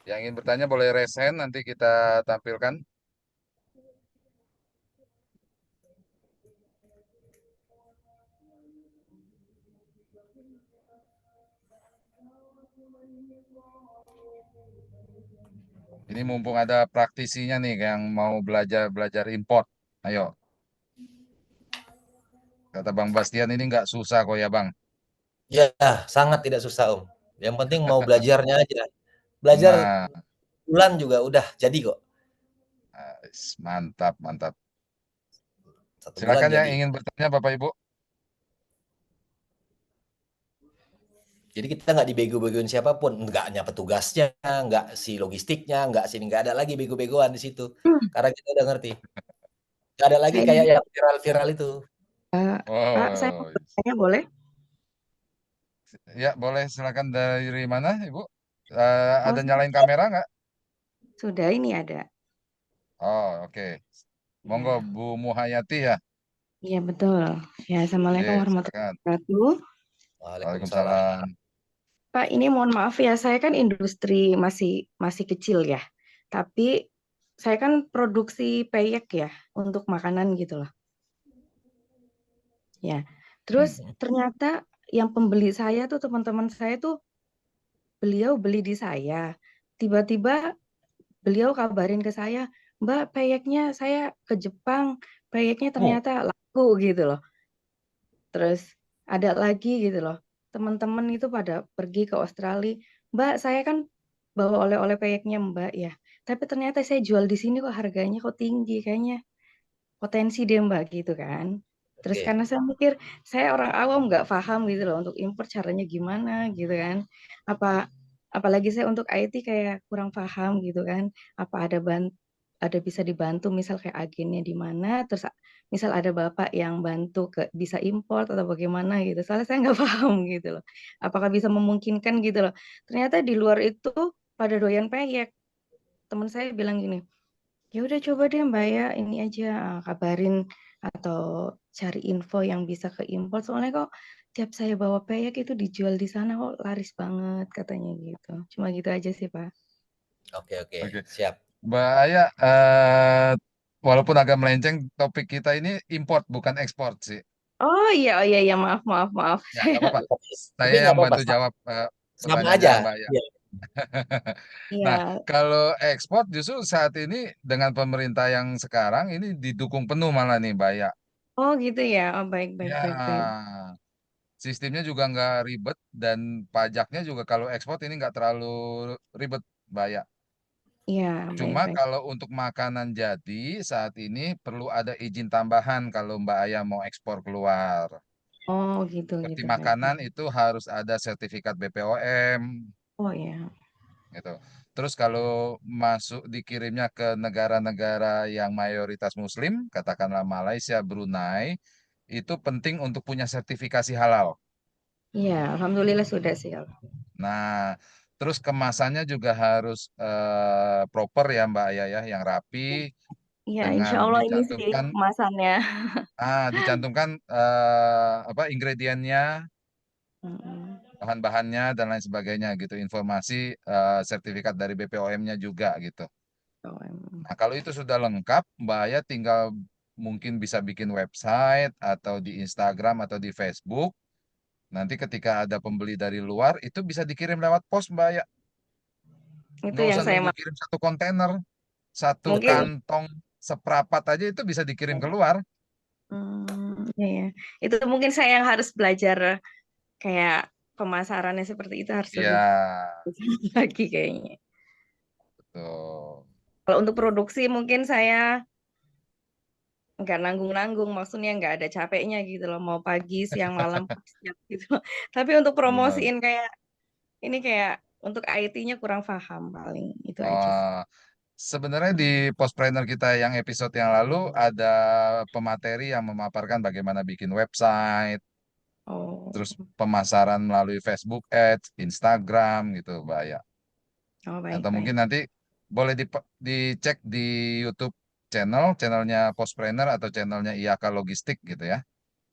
Yang ingin bertanya boleh raise hand, nanti kita tampilkan. Ini mumpung ada praktisinya nih yang mau belajar import. Ayo, kata Bang Bastian ini nggak susah kok ya Bang. Ya, sangat tidak susah Om. Yang penting mau belajarnya aja. Belajar Nah, bulan juga udah jadi kok. mantap, mantap. 1 bulan Silakan yang jadi. ingin bertanya Bapak Ibu. Jadi kita nggak dibego-begoin siapapun, nggak hanya petugasnya, nggak si logistiknya, nggak sini, nggak ada lagi bego-begoan di situ. Karena kita udah ngerti. Nggak ada lagi Saya kayak yang viral-viral itu. Pak, saya mau Oh, bertanya boleh? ya boleh silakan dari mana Ibu? Oh, Ada nyalain kamera nggak? sudah ini ada. Oh, oke. Monggo Ya, Bu Muhayati ya. iya betul. Ya, Assalamualaikum Ye, warahmatullahi silakan. wabarakatuh. Waalaikumsalam. Waalaikumsalam. Pak, ini mohon maaf ya, saya kan industri masih masih kecil ya. Tapi saya kan produksi peyek ya untuk makanan gitu loh. Ya. Terus Mhm. ternyata yang pembeli saya tuh teman-teman saya tuh beliau beli di saya. Tiba-tiba beliau kabarin ke saya, "Mbak, peyeknya saya ke Jepang, peyeknya Oh, ternyata laku," gitu loh. Terus ada lagi gitu loh, teman-teman itu pada pergi ke Australia, "Mbak, saya kan bawa oleh-oleh peyeknya Mbak ya, tapi ternyata saya jual di sini kok harganya kok tinggi, kayaknya potensi deh Mbak," gitu kan. Terus Oke. karena saya mikir, saya orang awam nggak paham gitu loh untuk impor caranya gimana gitu kan. Apa apalagi saya untuk IT kayak kurang paham gitu kan. Apa ada bisa dibantu misal kayak agennya di mana, terus misal ada bapak yang bantu bisa impor atau bagaimana gitu. Soalnya saya nggak paham gitu loh. Apakah bisa memungkinkan gitu loh. Ternyata di luar itu pada doyan peyek. Teman saya bilang gini, "Ya udah coba deh Mbak ya, ini aja, kabarin atau cari info yang bisa keimpor, soalnya kok tiap saya bawa peyek itu dijual di sana kok laris banget," katanya gitu. Cuma gitu aja sih, Pak. Oke, oke, oke. siap. Mbak Aya, walaupun agak melenceng, topik kita ini import bukan ekspor sih. Oh iya, iya, maaf maaf maaf. Ya, nggak apa-apa. Tapi Saya nggak yang apa-apa, bantu jawab sama pertanyaannya aja. Mbak Aya. Iya. Nah, Iya. kalau ekspor justru saat ini dengan pemerintah yang sekarang ini didukung penuh malah nih Mbak Aya. Oh gitu ya? Oh baik baik baik baik. Ya, sistemnya juga nggak ribet dan pajaknya juga kalau ekspor ini nggak terlalu ribet Mbak Aya. Iya, baik Cuma baik. kalau untuk makanan jadi saat ini perlu ada izin tambahan kalau Mbak Aya mau ekspor keluar. Oh gitu Seperti gitu, baik makanan baik. itu harus ada sertifikat BPOM Oh ya. gitu. Terus kalau masuk dikirimnya ke negara-negara yang mayoritas Muslim, katakanlah Malaysia, Brunei, itu penting untuk punya sertifikasi halal. Iya, alhamdulillah sudah sih. Nah, terus kemasannya juga harus proper ya Mbak Aya ya, yang rapi Iya, dengan insya Allah ini sih dicantumkan kemasannya. dicantumkan apa ingredientnya, Mm-mm. bahan-bahannya dan lain sebagainya gitu, informasi sertifikat dari BPOM-nya juga gitu. Oh, emang. Nah, kalau itu sudah lengkap, Mbak Aya tinggal mungkin bisa bikin website atau di Instagram atau di Facebook. Nanti ketika ada pembeli dari luar, itu bisa dikirim lewat pos, Mbak Aya. Itu Nggak yang usah saya nunggu kirim satu kontainer, satu Betul. mungkin. kantong seprapat aja itu bisa dikirim keluar. Iya ya. Itu mungkin saya yang harus belajar kayak pemasarannya seperti itu harus Iya, lebih lagi kayaknya. betul. Kalau untuk produksi mungkin saya nggak nanggung-nanggung, maksudnya nggak ada capeknya gitu loh, mau pagi, siang, malam, siang gitu. Tapi untuk Benar. promosiin kayak ini kayak untuk IT-nya kurang paham paling itu aja sih. Oh, sebenarnya di Postpreneur kita yang episode yang lalu ada pemateri yang memaparkan bagaimana bikin website, Oh, terus pemasaran melalui Facebook Ads, Instagram gitu, Mbak ya. oh baik Atau baik. mungkin nanti boleh dicek di YouTube channelnya Postpreneur atau channelnya IAK Logistik gitu ya.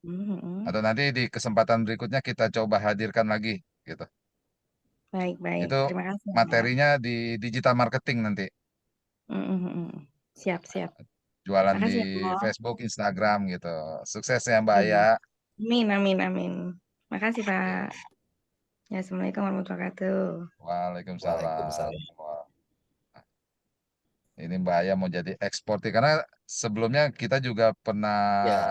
Mhm. Atau nanti di kesempatan berikutnya kita coba hadirkan lagi gitu. Baik, baik. Itu Terima kasih ya, Pak. materinya di digital marketing nanti. Mhm, mhm. Siap, siap. Jualan Makasih ya, di Pak. Facebook, Instagram gitu. Sukses ya Mbak Iya. Aya. Amin, amin, amin. Makasih, Pak. Ya, Assalamualaikum warahmatullahi wabarakatuh. Waalaikumsalam. Waalaikumsalam. Wah, ini Mbak Aya mau jadi eksportir karena sebelumnya kita juga pernah Ya,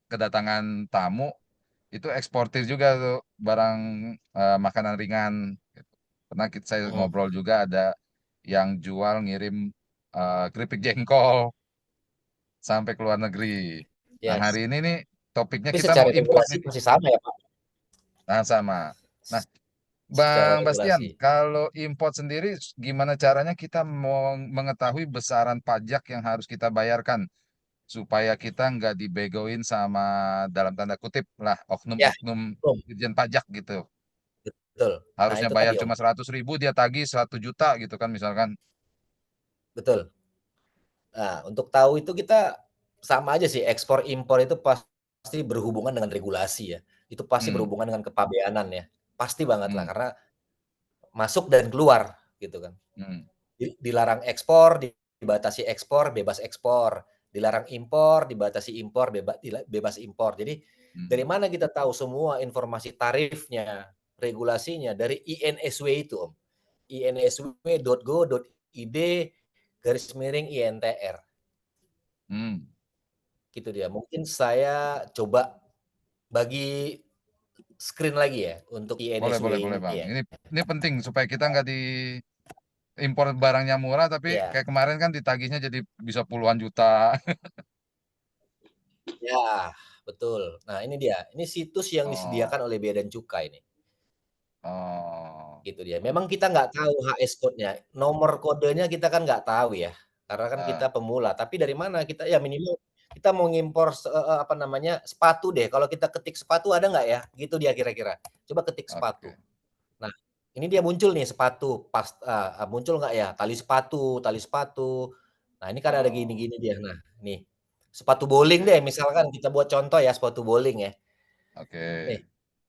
kedatangan tamu itu eksportir juga tuh barang makanan ringan. Gitu. Pernah saya mhm. ngobrol juga ada yang jual ngirim keripik jengkol sampai ke luar negeri. Nah Ya, hari ini nih topiknya tapi kita secara mau import regulasi nih. masih sama ya, Pak? Nah sama. Nah Secara Bang Bastian, regulasi. kalau import sendiri gimana caranya kita mau mengetahui besaran pajak yang harus kita bayarkan supaya kita nggak dibegoin sama dalam tanda kutip lah Ya, oknum-oknum Om, Dirjen Pajak gitu. betul. Nah, Harusnya itu bayar tadi, Om. cuma 100.000 dia tagih 1 juta gitu kan misalkan. Betul. Nah, untuk tahu itu kita sama aja sih, ekspor impor itu pasti berhubungan dengan regulasi ya. Itu pasti Hmm, berhubungan dengan kepabeanan ya. Pasti banget lah, hmm, karena masuk dan keluar gitu kan. hmm, Dilarang ekspor, dibatasi ekspor, bebas ekspor. Dilarang impor, dibatasi impor, bebas impor. Jadi dari hmm. mana kita tahu semua informasi tarifnya, regulasinya dari INSW itu, Om. insw.go.id /INTR. Hmm. Gitu dia. Mungkin saya coba bagi screen lagi ya untuk Boleh, INSW boleh, boleh ini Bang. ya. Ini penting supaya kita nggak impor barangnya murah tapi Ya, kayak kemarin kan ditagihnya jadi bisa puluhan juta. ya, betul. Nah, ini dia. Ini situs yang Oh, disediakan oleh Bea dan Cukai ini. oh, Gitu dia. Memang kita nggak tahu HS code-nya, nomor kodenya kita kan nggak tahu ya, karena kan kita ah, pemula. Tapi dari mana kita ya minimal kita mau ngimpor apa namanya, sepatu deh, kalau kita ketik sepatu ada nggak ya? Gitu dia kira-kira. Coba ketik sepatu. oke. Nah, ini dia muncul nih sepatu, muncul nggak ya? Tali sepatu, tali sepatu. Nah, ini kan ada Oh, gini-gini dia. Nah, nih, sepatu bowling oke, deh, misalkan kita buat contoh ya, sepatu bowling ya. Nih, oke.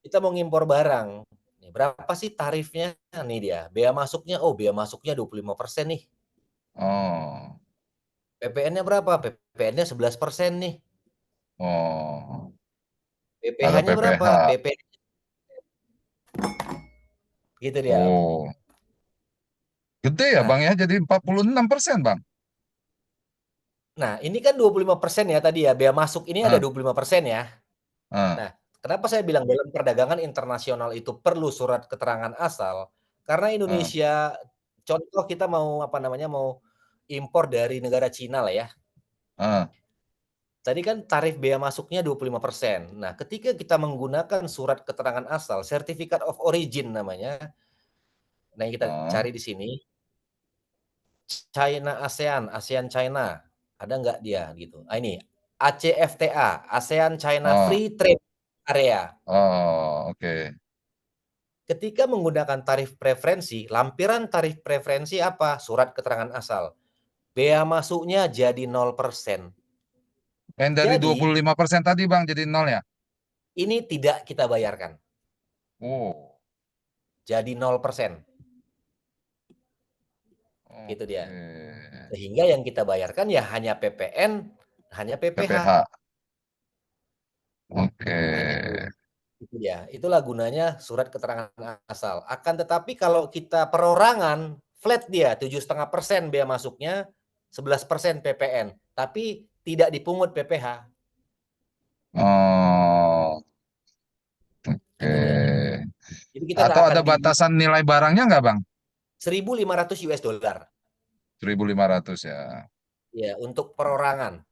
kita mau ngimpor barang. Nih, berapa sih tarifnya? Nih dia, bea masuknya, oh bea masuknya 25% nih. Oh, PPN-nya berapa? PPN-nya 11% nih. oh. Ada PPh-nya berapa? PPH. PP gitu dia, Om. Oh, gede ya Nah, Bang ya, jadi 46% Bang. nah ini kan 25% ya tadi ya, bea masuk ini ada Ah, 25% ya. ah, Nah, kenapa saya bilang dalam perdagangan internasional itu perlu surat keterangan asal? Karena ah, Indonesia, contoh kita mau apa namanya, mau impor dari negara Cina lah ya. ah, Tadi kan tarif bea masuknya 25%. Nah, ketika kita menggunakan surat keterangan asal, Certificate of Origin namanya. Nah, yang kita ah, cari di sini, China ASEAN, ASEAN China. Ada nggak dia gitu. Ah, ini ACFTA, ASEAN China oh, Free Trade Area. oh, oke. Ketika menggunakan tarif preferensi, lampiran tarif preferensi apa? Surat keterangan asal. Bea masuknya jadi 0%. Yang dari Jadi, 25% tadi Bang jadi nol ya? ini tidak kita bayarkan. Oh, Jadi 0%. Gitu dia. oke. Sehingga yang kita bayarkan ya hanya PPN, hanya PPH. PPH. Oke. Nah, gitu. Itu dia. Itulah gunanya surat keterangan asal. Akan tetapi kalau kita perorangan, flat dia 7,5% bea masuknya, 11% PPN. Tapi tidak dipungut PPH. Oh, Itu dia. oke. Jadi kita nggak Atau akan ada batasan nilai barangnya nggak Bang? 1.500 US dollar 1.500 ya. ya untuk perorangan.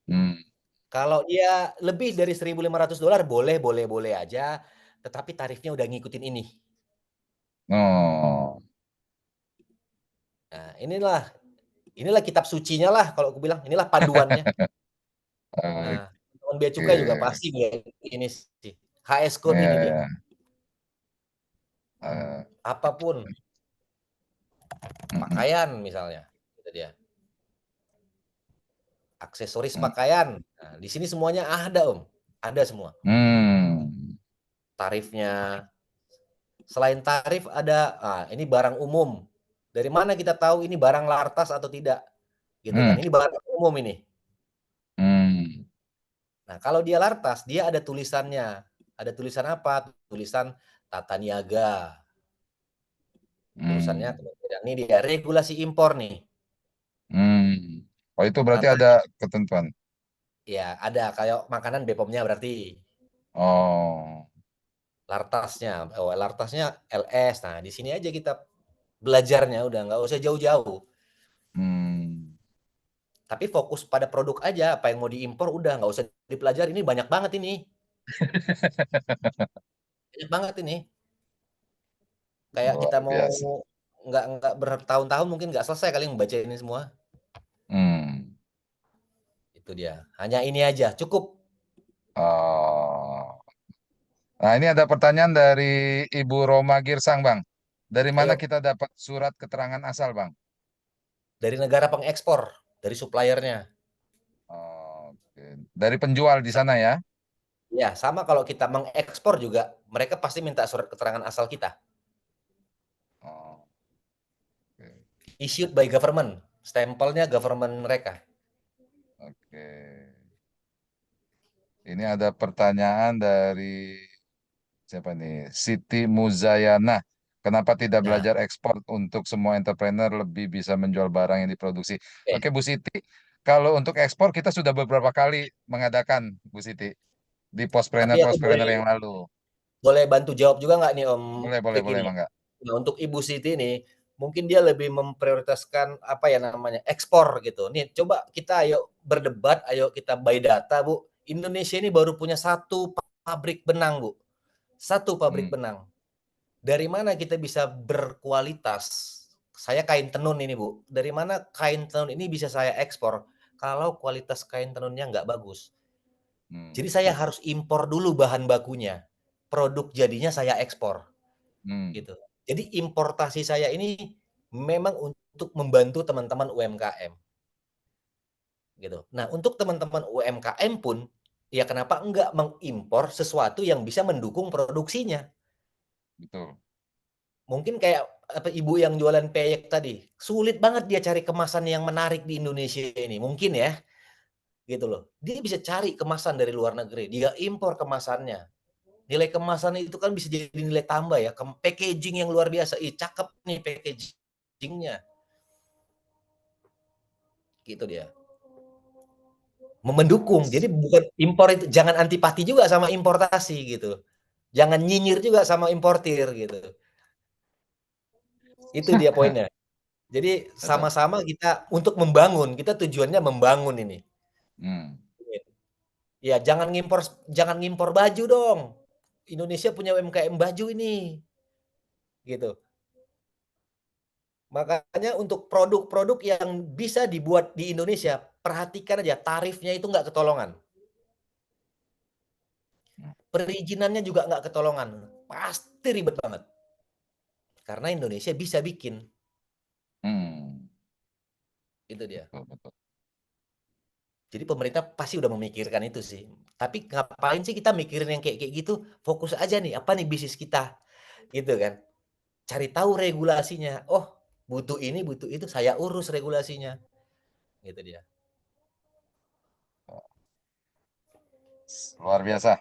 Hmm. Kalau dia lebih dari 1.500 dolar boleh boleh boleh aja, tetapi tarifnya udah ngikutin ini. Oh, Nah, inilah kitab sucinya lah kalau aku bilang, inilah panduannya. oke. Nah, teman bea cukai juga pasti ngeliat ini sih. HS code Ya, ini dia. ya. Eh, Apapun pakaian misalnya, gitu dia. Aksesoris Hmm. pakaian. Nah, di sini semuanya ada, Om. Ada semua. Tarifnya. Selain tarif ada, ini barang umum. Dari mana kita tahu ini barang lartas atau tidak? Gitu kan. Ini barang umum ini. Nah, kalau dia lartas, dia ada tulisannya. Ada tulisan apa? Tulisan tata niaga. Tulisannya kemudian ini dia regulasi impor nih. Oh, itu berarti Tata, ada ketentuan. ya ada kayak makanan BPOM-nya berarti. Oh. Lartasnya LS. Nah, di sini aja kita belajarnya udah nggak usah jauh-jauh. Tapi fokus pada produk aja, apa yang mau diimpor udah nggak usah dipelajari, ini banyak banget ini. Banyak banget ini. Kayak Luar kita mau biasa. nggak bertahun-tahun mungkin nggak selesai kali membaca ini semua. Itu dia. Hanya ini aja, cukup. Oh. Nah, ini ada pertanyaan dari Ibu Roma Girsang, Bang. Dari mana Ayo, kita dapat surat keterangan asal, Bang? dari negara pengekspor, dari suppliernya. Oke. Dari penjual di sana ya? Ya, sama kalau kita mengekspor juga, mereka pasti minta surat keterangan asal kita. Oh, oke. Issued by government, stempelnya government mereka. Oke. Ini ada pertanyaan dari siapa nih? Siti Muzayana. Kenapa tidak Nah, belajar ekspor untuk semua entrepreneur lebih bisa menjual barang yang diproduksi? oke. Oke, Bu Siti. Kalau untuk ekspor kita sudah beberapa kali mengadakan, Bu Siti, di Tapi aku postpreneur yang lalu. boleh bantu jawab juga nggak nih Om Boleh, Vicky nih? Mangga. Nah, untuk Ibu Siti nih, mungkin dia lebih memprioritaskan apa ya namanya ekspor gitu. Nih, coba kita ayo berdebat, ayo kita by data, Bu. Indonesia ini baru punya satu pabrik benang, Bu. Satu pabrik benang. Dari mana kita bisa berkualitas? Saya kain tenun ini, Bu. Dari mana kain tenun ini bisa saya ekspor kalau kualitas kain tenunnya nggak bagus? Jadi saya harus impor dulu bahan bakunya. Produk jadinya saya ekspor. Gitu. Jadi importasi saya ini memang untuk membantu teman-teman UMKM. Gitu. Nah, untuk teman-teman UMKM pun ya kenapa enggak mengimpor sesuatu yang bisa mendukung produksinya? Betul. Mungkin kayak apa ibu yang jualan peyek tadi, sulit banget dia cari kemasan yang menarik di Indonesia ini. Mungkin ya, gitu loh. Dia bisa cari kemasan dari luar negeri, dia impor kemasannya. Nilai kemasan itu kan bisa jadi nilai tambah ya, packaging yang luar biasa. Ih, cakep nih packagingnya. Gitu dia. Mendukung. Jadi bukan impor itu, jangan antipati juga sama importasi gitu. Jangan nyinyir juga sama importir gitu. Itu dia poinnya. Jadi sama-sama kita untuk membangun, kita tujuannya membangun ini. Ya jangan ngimpor baju dong. Indonesia punya UMKM baju ini. Gitu. Makanya untuk produk-produk yang bisa dibuat di Indonesia, perhatikan aja tarifnya itu nggak ketolongan. Perizinannya juga nggak ketolongan. Pasti ribet banget. Karena Indonesia bisa bikin. Itu dia. Betul. Jadi pemerintah pasti udah memikirkan itu sih. Tapi ngapain sih kita mikirin yang kayak gitu? Fokus aja nih, apa nih bisnis kita? Gitu kan. Cari tahu regulasinya. Oh, butuh ini, butuh itu, saya urus regulasinya. Gitu dia. Luar biasa.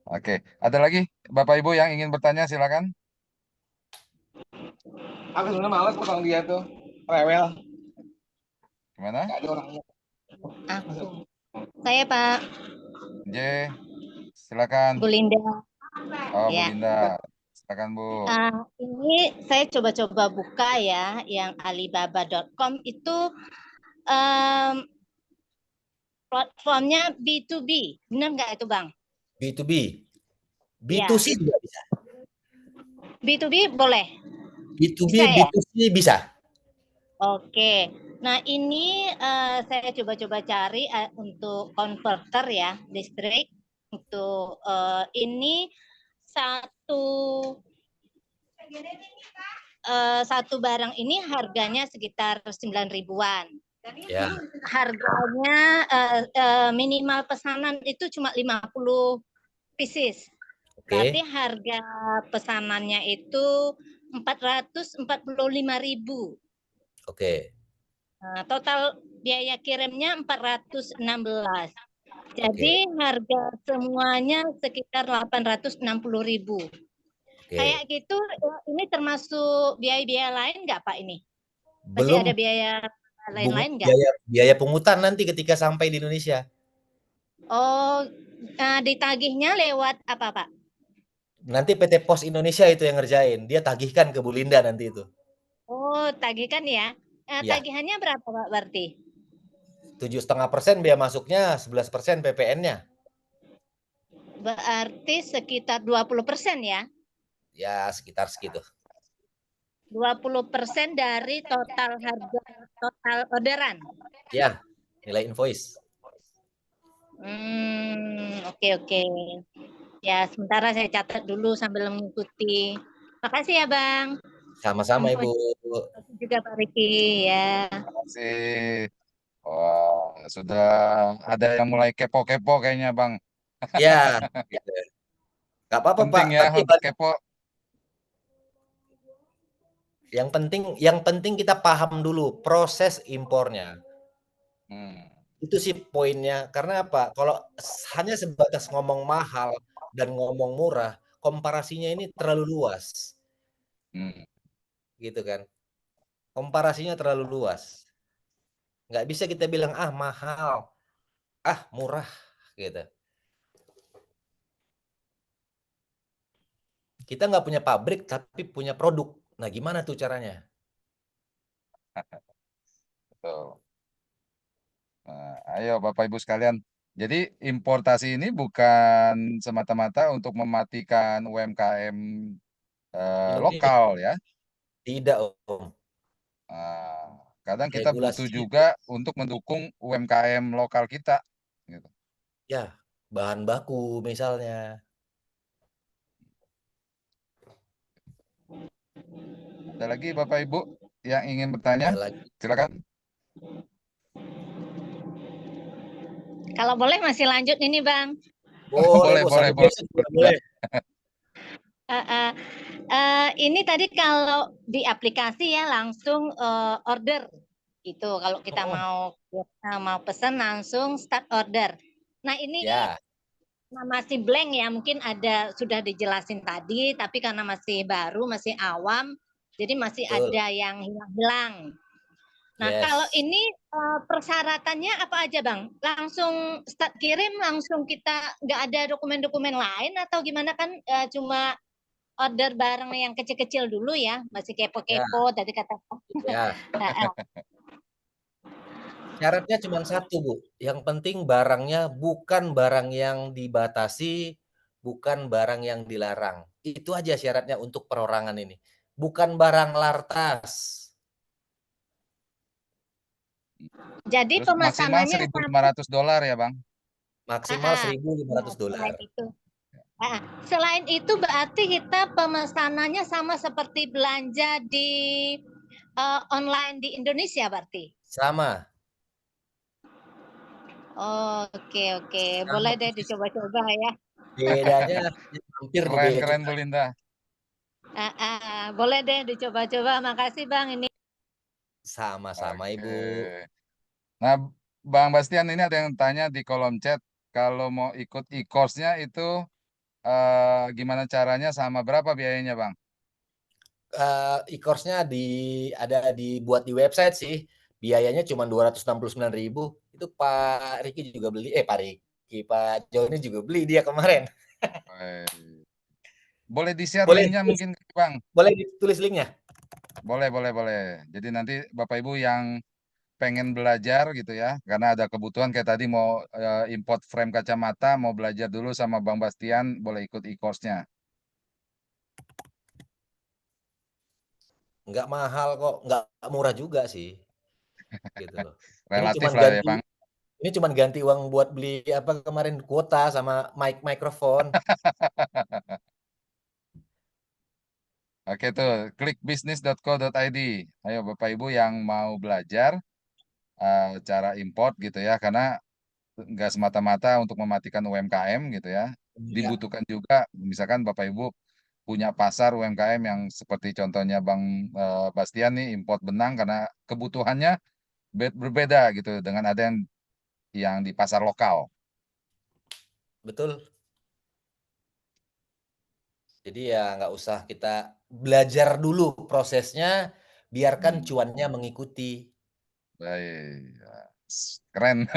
Oke, ada lagi Bapak Ibu yang ingin bertanya, silakan. Aku sebenarnya males tukang dia tuh, rewel. Gimana? Gak ada orangnya. Aku. Saya Pak. J, silakan. Bu Linda. Oh, Bu Ya. Linda, silakan Bu. Ini saya coba-coba buka ya, yang Alibaba.com itu platformnya B2B, benar nggak itu Bang? B2B, B2C Ya. juga bisa. B2B boleh. B2B, Bisa ya? B2C bisa. Oke. Nah ini saya coba-coba cari untuk konverter ya, listrik. Untuk ini satu satu barang ini harganya sekitar 9 ribuan. Ya, Harganya minimal pesanan itu cuma 50 pieces. Berarti oke. harga pesanannya itu 445.000. Oke. Nah, total biaya kirimnya 416. Oke. Jadi harga semuanya sekitar 860.000. Oke. Kayak gitu, ini termasuk biaya-biaya lain nggak Pak ini? Masih Belum ada biaya lain-lain nggak? biaya pungutan nanti ketika sampai di Indonesia. Oh, ditagihnya lewat apa Pak? Nanti PT Pos Indonesia itu yang ngerjain. Dia tagihkan ke Bu Linda nanti itu. Oh, tagihkan ya. Iya. Tagihannya berapa Pak berarti? 7,5% biaya masuknya, 11% PPN-nya. Berarti sekitar 20% ya? Ya, sekitar segitu. 20% dari total harga total orderan. Ya, nilai invoice. Oke. Ya, sementara saya catat dulu sambil mengikuti. Makasih ya, Bang. Sama-sama, Ibu. Makasih juga Pak Riki ya. Terima kasih. Wah, sudah ada yang mulai kepo-kepo kayaknya, Bang. Ya, gitu. Nggak apa-apa, Pak. Penting ya Tapi untuk kepo. yang penting kita paham dulu proses impornya. Itu sih poinnya. Karena apa? Kalau hanya sebatas ngomong mahal dan ngomong murah, komparasinya ini terlalu luas. Gitu kan. Komparasinya terlalu luas. Nggak bisa kita bilang, ah mahal, ah murah, gitu. Kita nggak punya pabrik, tapi punya produk. Nah, gimana tuh caranya? Betul. Nah, ayo Bapak Ibu sekalian. Jadi importasi ini bukan semata-mata untuk mematikan UMKM lokal ya. Tidak, Om. Kadang kita butuh Regulasinya juga untuk mendukung UMKM lokal kita. Gitu. ya, bahan baku misalnya. Ada lagi Bapak Ibu yang ingin bertanya? Silakan. Kalau boleh masih lanjut ini, Bang. Boleh. Ini tadi kalau di aplikasi ya langsung order gitu. Kalau kita mau pesan langsung start order. Nah ini masih blank ya, mungkin sudah dijelasin tadi, tapi karena masih baru, masih awam, jadi masih ada yang hilang-hilang. Nah kalau ini persyaratannya apa aja Bang? Langsung start kirim, langsung kita nggak ada dokumen-dokumen lain atau gimana kan? Cuma order barang yang kecil-kecil dulu ya, masih kepo-kepo tadi kata. Ya. Syaratnya cuma satu, Bu. Yang penting barangnya bukan barang yang dibatasi, bukan barang yang dilarang. Itu aja syaratnya untuk perorangan ini. Bukan barang lartas. Jadi terus pemesanannya maksimal $1.500 ya, Bang? Maksimal $1.500. Selain itu berarti kita pemesanannya sama seperti belanja di online di Indonesia berarti? Sama. Oke. Boleh deh dicoba-coba ya. Bedanya hampir di Keren Bu Linda. Boleh deh dicoba-coba. Makasih Bang ini. Sama-sama Ibu. Nah, Bang Bastian ini ada yang tanya di kolom chat, kalau mau ikut e-course-nya itu gimana caranya sama berapa biayanya, Bang? E-course-nya dibuat di website sih. Biayanya cuma 269.000. Itu Pak Riki juga beli. Pak Joni juga beli dia kemarin. Boleh di-share linknya mungkin, Bang? Boleh ditulis linknya? Boleh. Jadi nanti Bapak Ibu yang pengen belajar gitu ya, karena ada kebutuhan kayak tadi mau import frame kacamata, mau belajar dulu sama Bang Bastian, boleh ikut e-course-nya. Nggak mahal kok, nggak murah juga sih. Gitu loh. Relatif lah ya, Bang. Ini cuma ganti uang buat beli apa kemarin kuota sama mikrofon. Oke tuh, klik bisnis.co.id. Ayo Bapak Ibu yang mau belajar cara import gitu ya, karena nggak semata-mata untuk mematikan UMKM gitu ya. Dibutuhkan juga, misalkan Bapak Ibu punya pasar UMKM yang seperti contohnya Bang Bastian nih, import benang karena kebutuhannya berbeda gitu dengan ada yang di pasar lokal. Betul. Jadi ya nggak usah kita belajar dulu prosesnya, biarkan cuannya mengikuti. Baik, keren.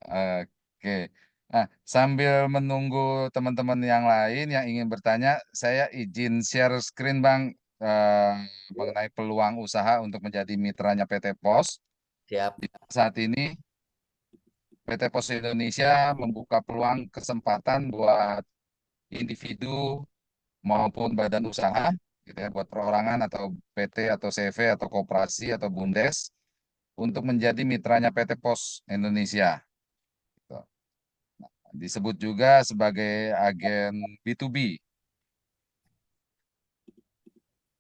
Oke. Nah, sambil menunggu teman-teman yang lain yang ingin bertanya, saya izin share screen Bang mengenai peluang usaha untuk menjadi mitranya PT POS. Siap. Saat ini PT POS Indonesia membuka peluang kesempatan buat individu maupun badan usaha, gitu ya, buat perorangan atau PT atau CV atau koperasi atau BUMDes untuk menjadi mitranya PT POS Indonesia. Gitu. Disebut juga sebagai agen B2B.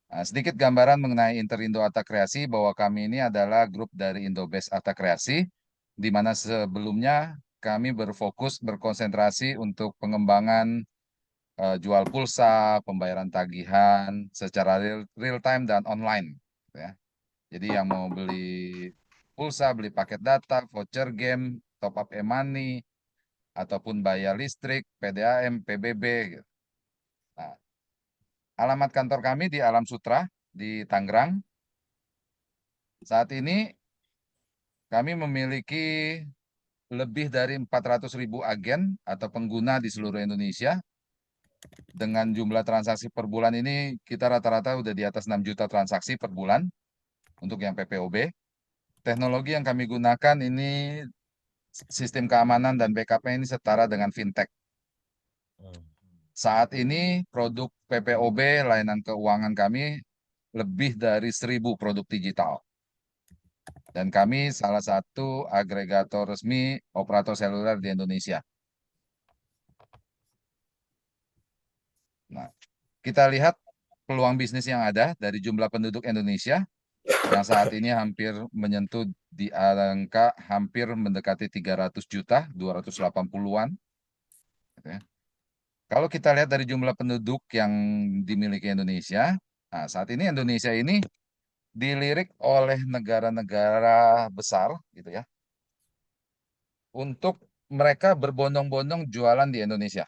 Nah, sedikit gambaran mengenai Interindo Arta Kreasi bahwa kami ini adalah grup dari Indobest Arta Kreasi, di mana sebelumnya kami berkonsentrasi untuk pengembangan jual pulsa, pembayaran tagihan secara real time dan online. Gitu ya. Jadi yang mau beli pulsa, beli paket data, voucher game, top up e-money, ataupun bayar listrik, PDAM, PBB. Gitu. Nah, alamat kantor kami di Alam Sutra di Tangerang. Saat ini kami memiliki lebih dari 400.000 agen atau pengguna di seluruh Indonesia. Dengan jumlah transaksi per bulan ini kita rata-rata udah di atas 6 juta transaksi per bulan untuk yang PPOB. Teknologi yang kami gunakan ini sistem keamanan dan backup-nya ini setara dengan fintech. Saat ini produk PPOB layanan keuangan kami lebih dari 1.000 produk digital. Dan kami salah satu agregator resmi operator seluler di Indonesia. Nah, kita lihat peluang bisnis yang ada dari jumlah penduduk Indonesia yang saat ini hampir menyentuh di angka hampir mendekati 300 juta, 280-an. Gitu ya. Kalau kita lihat dari jumlah penduduk yang dimiliki Indonesia, nah saat ini Indonesia ini dilirik oleh negara-negara besar gitu ya, untuk mereka berbondong-bondong jualan di Indonesia.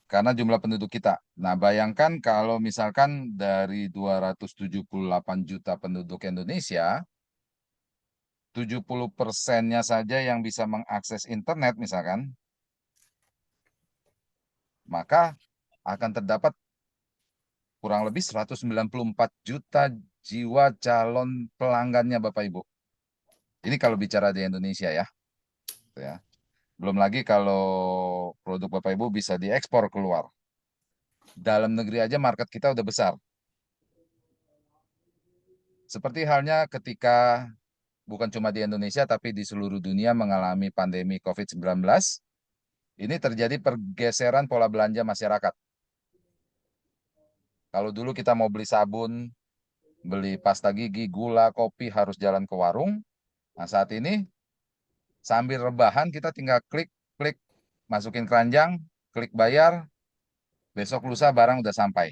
Karena jumlah penduduk kita. Nah, bayangkan kalau misalkan dari 278 juta penduduk Indonesia, 70%-nya saja yang bisa mengakses internet misalkan, maka akan terdapat kurang lebih 194 juta jiwa calon pelanggannya Bapak Ibu. Ini kalau bicara di Indonesia ya. Ya. Belum lagi kalau produk Bapak Ibu bisa diekspor keluar. Dalam negeri aja market kita udah besar. Seperti halnya ketika bukan cuma di Indonesia tapi di seluruh dunia mengalami pandemi COVID-19, ini terjadi pergeseran pola belanja masyarakat. Kalau dulu kita mau beli sabun, beli pasta gigi, gula, kopi harus jalan ke warung. Nah, saat ini sambil rebahan kita tinggal klik, masukin keranjang, klik bayar, besok lusa barang udah sampai.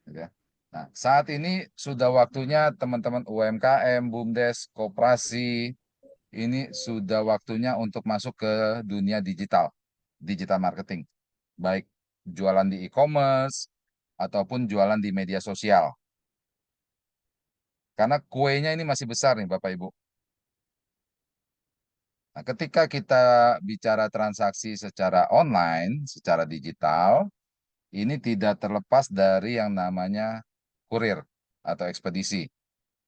Gitu ya. Nah, saat ini sudah waktunya teman-teman UMKM, BUMDes, koperasi, ini sudah waktunya untuk masuk ke dunia digital marketing. Baik jualan di e-commerce, ataupun jualan di media sosial. Karena kuenya ini masih besar nih Bapak Ibu. Nah, ketika kita bicara transaksi secara online, secara digital, ini tidak terlepas dari yang namanya kurir atau ekspedisi.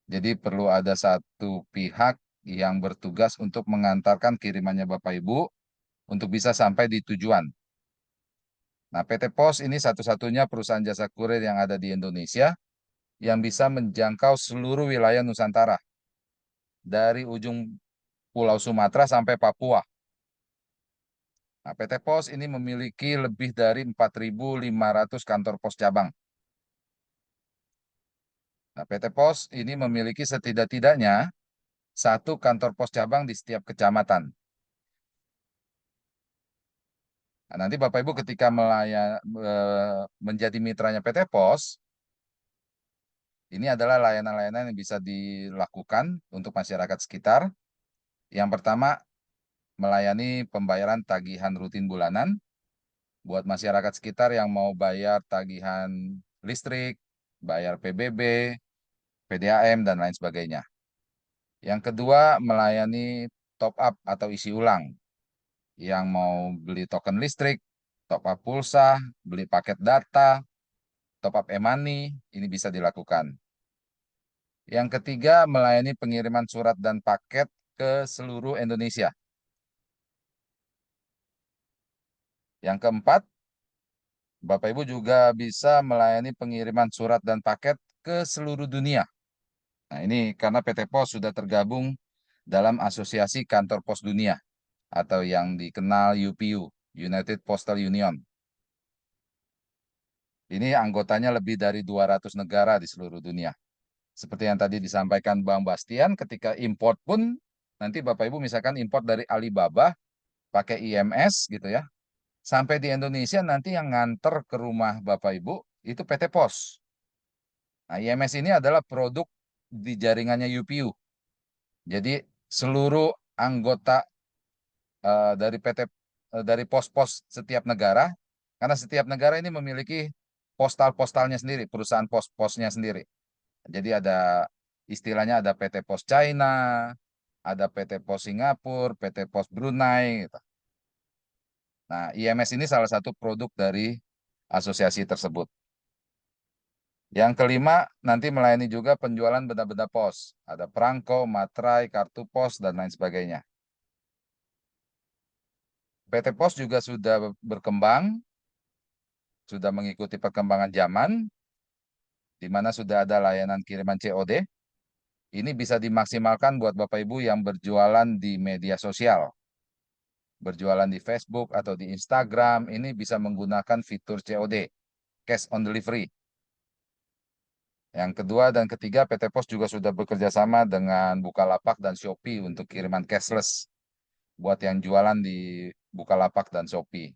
Jadi perlu ada satu pihak yang bertugas untuk mengantarkan kirimannya Bapak Ibu untuk bisa sampai di tujuan. Nah, PT POS ini satu-satunya perusahaan jasa kurir yang ada di Indonesia yang bisa menjangkau seluruh wilayah Nusantara. Dari ujung Pulau Sumatera sampai Papua. Nah, PT Pos ini memiliki lebih dari 4.500 kantor pos cabang. Nah, PT Pos ini memiliki setidak-tidaknya satu kantor pos cabang di setiap kecamatan. Nah, nanti Bapak Ibu ketika menjadi mitranya PT Pos, ini adalah layanan-layanan yang bisa dilakukan untuk masyarakat sekitar. Yang pertama, melayani pembayaran tagihan rutin bulanan buat masyarakat sekitar yang mau bayar tagihan listrik, bayar PBB, PDAM, dan lain sebagainya. Yang kedua, melayani top up atau isi ulang. Yang mau beli token listrik, top up pulsa, beli paket data, top up e-money, ini bisa dilakukan. Yang ketiga, melayani pengiriman surat dan paket ke seluruh Indonesia. Yang keempat, Bapak Ibu juga bisa melayani pengiriman surat dan paket ke seluruh dunia. Nah, ini karena PT Pos sudah tergabung dalam Asosiasi Kantor Pos Dunia atau yang dikenal UPU, United Postal Union. Ini anggotanya lebih dari 200 negara di seluruh dunia. Seperti yang tadi disampaikan Bang Bastian, ketika import pun nanti Bapak Ibu misalkan import dari Alibaba pakai IMS gitu ya. Sampai di Indonesia nanti yang nganter ke rumah Bapak Ibu itu PT Pos. Nah, IMS ini adalah produk di jaringannya UPU. Jadi seluruh anggota dari pos-pos setiap negara, karena setiap negara ini memiliki postal-postalnya sendiri, perusahaan pos-posnya sendiri. Jadi ada istilahnya ada PT Pos China, ada PT Pos Singapura, PT Pos Brunei, gitu. Nah, IMS ini salah satu produk dari asosiasi tersebut. Yang kelima, nanti melayani juga penjualan benda-benda pos. Ada perangko, materai, kartu pos, dan lain sebagainya. PT Pos juga sudah berkembang, sudah mengikuti perkembangan zaman, di mana sudah ada layanan kiriman COD. Ini bisa dimaksimalkan buat Bapak Ibu yang berjualan di media sosial. Berjualan di Facebook atau di Instagram, ini bisa menggunakan fitur COD, Cash on Delivery. Yang kedua dan ketiga, PT Pos juga sudah bekerja sama dengan Bukalapak dan Shopee untuk kiriman cashless buat yang jualan di Bukalapak dan Shopee.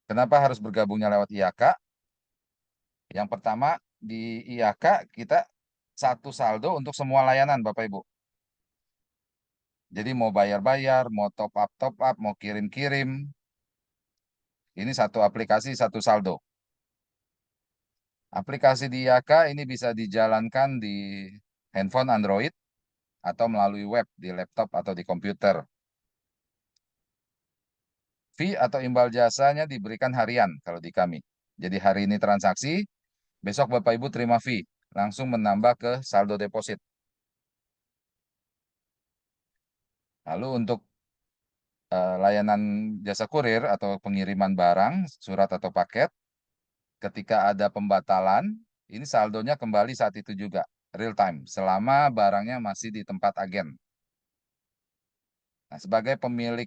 Kenapa harus bergabungnya lewat IAK? Yang pertama, di IAK kita satu saldo untuk semua layanan, Bapak Ibu. Jadi mau bayar-bayar, mau top up, mau kirim-kirim. Ini satu aplikasi, satu saldo. Aplikasi di IAK ini bisa dijalankan di handphone Android atau melalui web di laptop atau di komputer. Fee atau imbal jasanya diberikan harian kalau di kami. Jadi hari ini transaksi, besok Bapak Ibu terima fee, langsung menambah ke saldo deposit. Lalu untuk layanan jasa kurir atau pengiriman barang, surat atau paket, ketika ada pembatalan, ini saldonya kembali saat itu juga, real time, selama barangnya masih di tempat agen. Nah, sebagai pemilik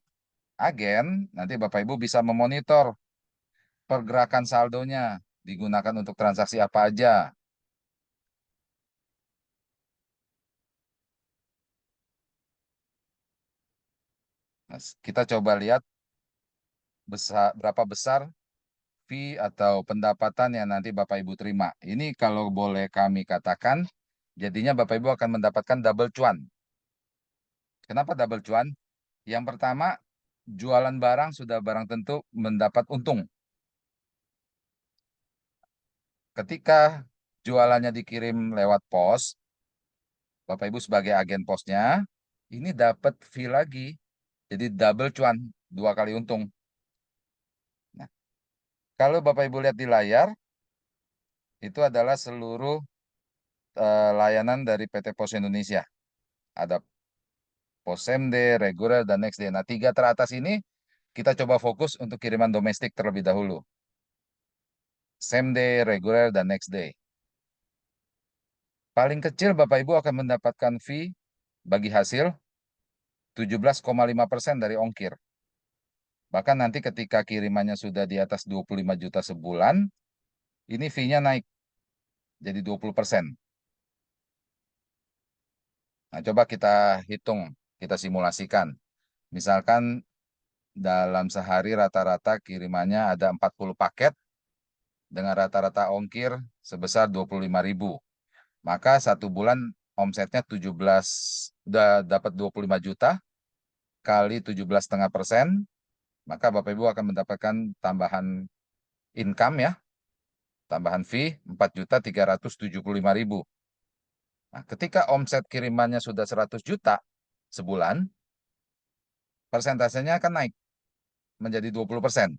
agen, nanti Bapak Ibu bisa memonitor pergerakan saldonya, digunakan untuk transaksi apa aja. Nah, kita coba lihat berapa besar fee atau pendapatan yang nanti Bapak Ibu terima. Ini kalau boleh kami katakan, jadinya Bapak Ibu akan mendapatkan double cuan. Kenapa double cuan? Yang pertama, jualan barang sudah barang tentu mendapat untung. Ketika jualannya dikirim lewat pos, Bapak Ibu sebagai agen posnya, ini dapat fee lagi. Jadi double cuan, 2 kali untung. Nah, kalau Bapak Ibu lihat di layar, itu adalah seluruh layanan dari PT Pos Indonesia. Ada Pos Same Day, reguler, dan next day. Nah, 3 teratas ini kita coba fokus untuk kiriman domestik terlebih dahulu. Same day, reguler, dan next day. Paling kecil Bapak Ibu akan mendapatkan fee bagi hasil 17,5% dari ongkir. Bahkan nanti ketika kirimannya sudah di atas 25 juta sebulan, ini fee-nya naik jadi 20%. Nah, coba kita hitung, kita simulasikan. Misalkan dalam sehari rata-rata kirimannya ada 40 paket dengan rata-rata ongkir sebesar 25.000. Maka satu bulan omsetnya 17, udah dapat 25 juta kali 17,5%, maka Bapak Ibu akan mendapatkan tambahan income ya, tambahan fee 4.375.000. Nah, ketika omset kirimannya sudah 100 juta sebulan, persentasenya akan naik menjadi 20%.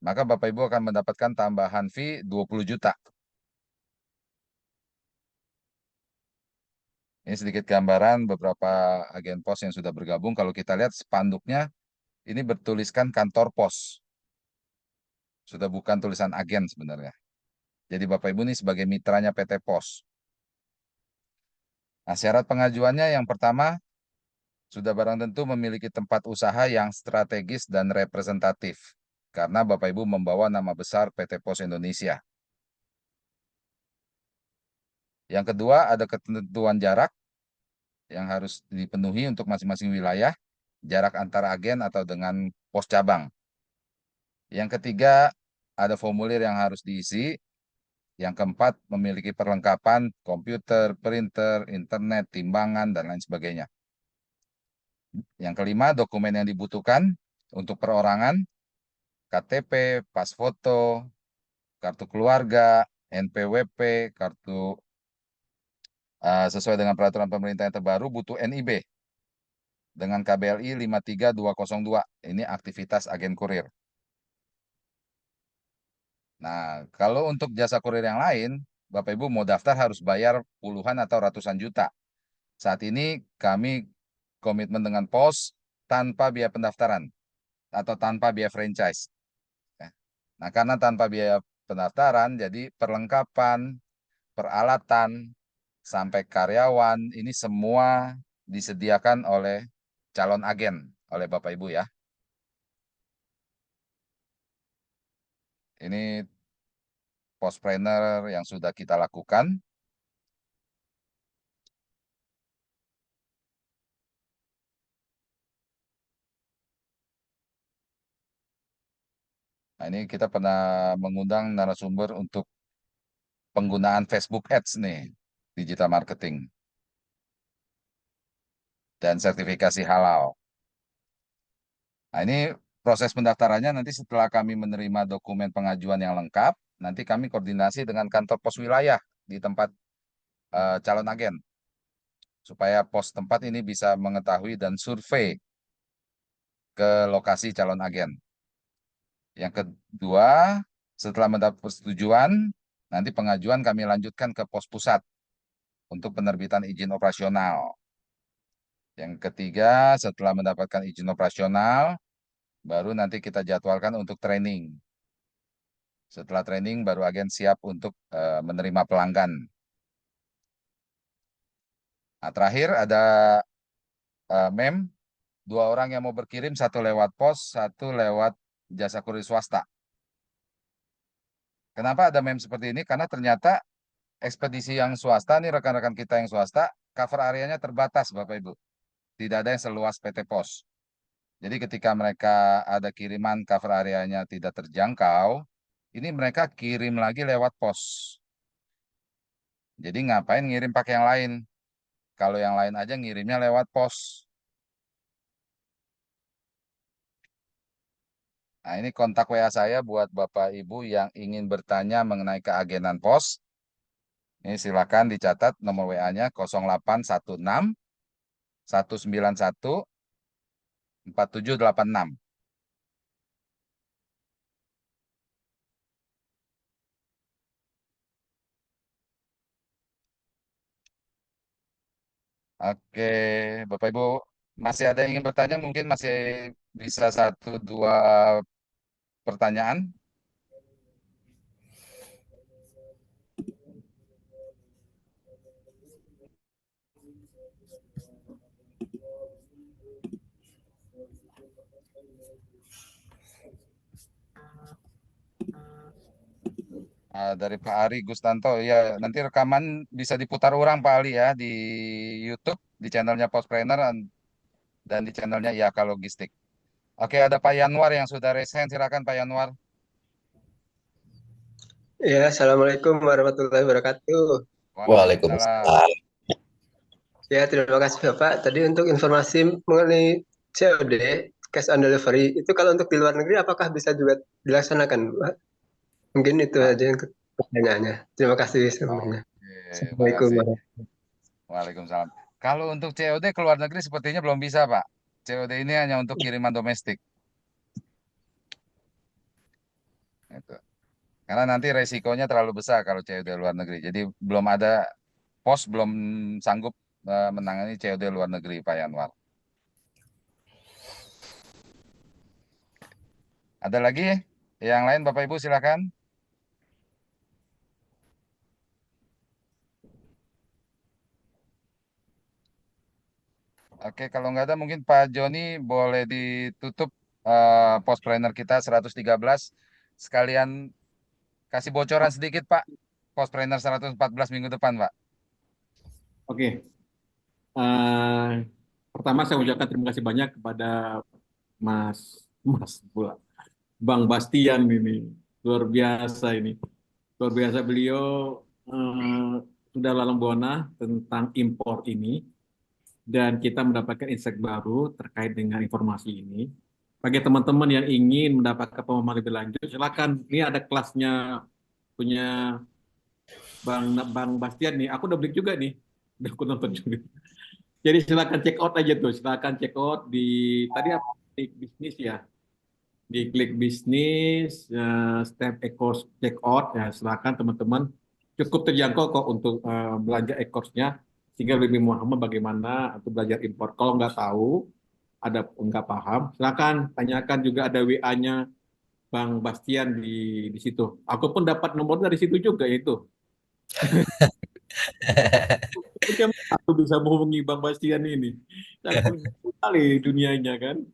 Maka Bapak Ibu akan mendapatkan tambahan fee 20 juta. Ini sedikit gambaran beberapa agen pos yang sudah bergabung. Kalau kita lihat spanduknya, ini bertuliskan kantor pos. Sudah bukan tulisan agen sebenarnya. Jadi Bapak Ibu ini sebagai mitranya PT Pos. Nah, syarat pengajuannya yang pertama, sudah barang tentu memiliki tempat usaha yang strategis dan representatif. Karena Bapak Ibu membawa nama besar PT Pos Indonesia. Yang kedua, ada ketentuan jarak yang harus dipenuhi untuk masing-masing wilayah, jarak antara agen atau dengan pos cabang. Yang ketiga, ada formulir yang harus diisi. Yang keempat, memiliki perlengkapan komputer, printer, internet, timbangan, dan lain sebagainya. Yang kelima, dokumen yang dibutuhkan untuk perorangan, KTP, pas foto, kartu keluarga, NPWP, kartu sesuai dengan peraturan pemerintah yang terbaru, butuh NIB dengan KBLI 53202. Ini aktivitas agen kurir. Nah, kalau untuk jasa kurir yang lain, Bapak Ibu mau daftar harus bayar puluhan atau ratusan juta. Saat ini kami komitmen dengan pos tanpa biaya pendaftaran atau tanpa biaya franchise. Nah, karena tanpa biaya pendaftaran, jadi perlengkapan, peralatan, sampai karyawan, ini semua disediakan oleh calon agen, oleh Bapak Ibu ya. Ini Pospreneur yang sudah kita lakukan. Nah, ini kita pernah mengundang narasumber untuk penggunaan Facebook Ads nih, digital marketing, dan sertifikasi halal. Nah, ini proses pendaftarannya nanti setelah kami menerima dokumen pengajuan yang lengkap, nanti kami koordinasi dengan kantor pos wilayah di tempat calon agen, supaya pos tempat ini bisa mengetahui dan survei ke lokasi calon agen. Yang kedua, setelah mendapat persetujuan, nanti pengajuan kami lanjutkan ke pos pusat untuk penerbitan izin operasional. Yang ketiga, setelah mendapatkan izin operasional, baru nanti kita jadwalkan untuk training. Setelah training, baru agen siap untuk menerima pelanggan. Nah, terakhir ada MEM, 2 orang yang mau berkirim, 1 lewat pos, 1 lewat jasa kurir swasta. Kenapa ada MEM seperti ini? Karena ternyata ekspedisi yang swasta, nih rekan-rekan kita yang swasta, cover areanya terbatas Bapak Ibu. Tidak ada yang seluas PT Pos. Jadi ketika mereka ada kiriman cover areanya tidak terjangkau, ini mereka kirim lagi lewat pos. Jadi ngapain ngirim pakai yang lain? Kalau yang lain aja ngirimnya lewat pos. Nah, ini kontak WA saya buat Bapak Ibu yang ingin bertanya mengenai keagenan pos. Ini silakan dicatat nomor WA-nya 0816 191 4786. Oke, Bapak Ibu masih ada yang ingin bertanya? Mungkin masih bisa 1-2 pertanyaan. Dari Pak Ari Gustanto, ya nanti rekaman bisa diputar ulang Pak Ali ya di YouTube, di channelnya Postpreneur dan di channelnya IAK Logistik. Oke, ada Pak Yanwar yang sudah raise hand, silakan Pak Yanwar. Ya, Assalamualaikum warahmatullahi wabarakatuh. Waalaikumsalam. Ya, terima kasih Bapak. Tadi untuk informasi mengenai COD, cash on delivery, itu kalau untuk di luar negeri apakah bisa juga dilaksanakan, Pak? Mungkin itu aja yang pertanyaannya. Terima kasih semuanya. Assalamualaikum warahmatullahi wabarakatuh. Waalaikumsalam. Kalau untuk COD ke luar negeri sepertinya belum bisa, Pak. COD ini hanya untuk kiriman domestik. Itu. Karena nanti resikonya terlalu besar kalau COD luar negeri. Jadi belum ada pos belum sanggup menangani COD luar negeri, Pak Yanwar. Ada lagi? Yang lain Bapak Ibu silakan. Oke, kalau nggak ada mungkin Pak Joni boleh ditutup Postpreneur kita 113. Sekalian kasih bocoran sedikit Pak, Postpreneur 114 minggu depan Pak. Oke. Pertama saya ucapkan terima kasih banyak kepada Bang Bastian ini. Luar biasa ini. Luar biasa beliau sudah lalang buana tentang impor ini. Dan kita mendapatkan insight baru terkait dengan informasi ini. Bagi teman-teman yang ingin mendapatkan pemahaman lebih lanjut, silakan. Ini ada kelasnya punya Bang Bastian nih. Aku udah beli juga nih. Udah aku nonton juga. Jadi silakan check out aja tuh. Silakan check out di tadi apa? Klik bisnis ya. Di klik bisnis, step e-course check out ya. Silakan teman-teman. Cukup terjangkau kok untuk belanja e-course-nya. Sehingga lebih memahami bagaimana untuk belajar impor. Kalau nggak tahu, nggak paham, silakan tanyakan, juga ada WA-nya Bang Bastian di situ. Aku pun dapat nomor dari situ juga itu. Aku bisa menghubungi Bang Bastian ini. Sangat sekali dunianya kan.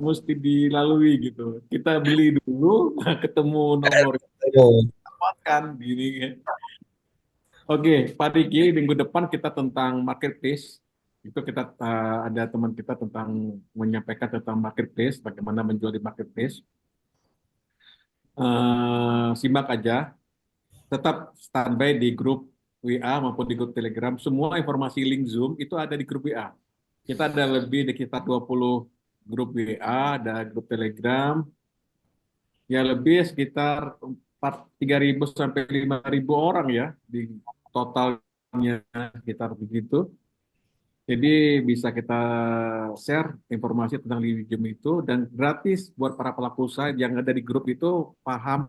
Mesti dilalui gitu. Kita beli dulu, ketemu nomor, dapatkan gini kan. Oke, Pak Riki, minggu depan kita tentang marketplace. Itu kita ada teman kita tentang menyampaikan tentang marketplace, bagaimana menjual di marketplace. Simak aja. Tetap standby di grup WA maupun di grup Telegram. Semua informasi link Zoom itu ada di grup WA. Kita ada lebih di sekitar 20 grup WA, ada grup Telegram. Ya lebih sekitar 3.000 sampai 5.000 orang ya di totalnya sekitar begitu. Jadi bisa kita share informasi tentang Zoom itu dan gratis buat para pelaku usaha yang ada di grup itu paham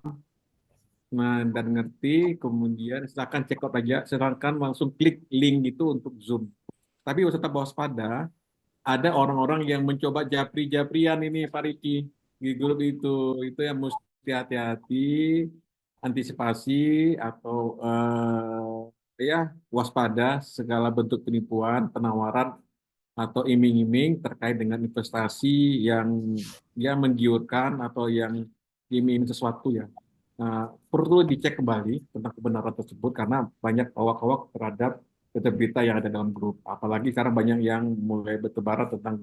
dan ngerti. Kemudian silakan check out aja, silakan langsung klik link itu untuk Zoom. Tapi harus tetap waspada, ada orang-orang yang mencoba japri-japrian ini Pak Riki di grup itu yang mesti hati-hati, antisipasi atau ya waspada segala bentuk penipuan, penawaran atau iming-iming terkait dengan investasi yang menggiurkan atau yang iming sesuatu ya. Nah, perlu dicek kembali tentang kebenaran tersebut karena banyak hoak-hoak terhadap berita yang ada dalam grup. Apalagi sekarang banyak yang mulai bertebaran tentang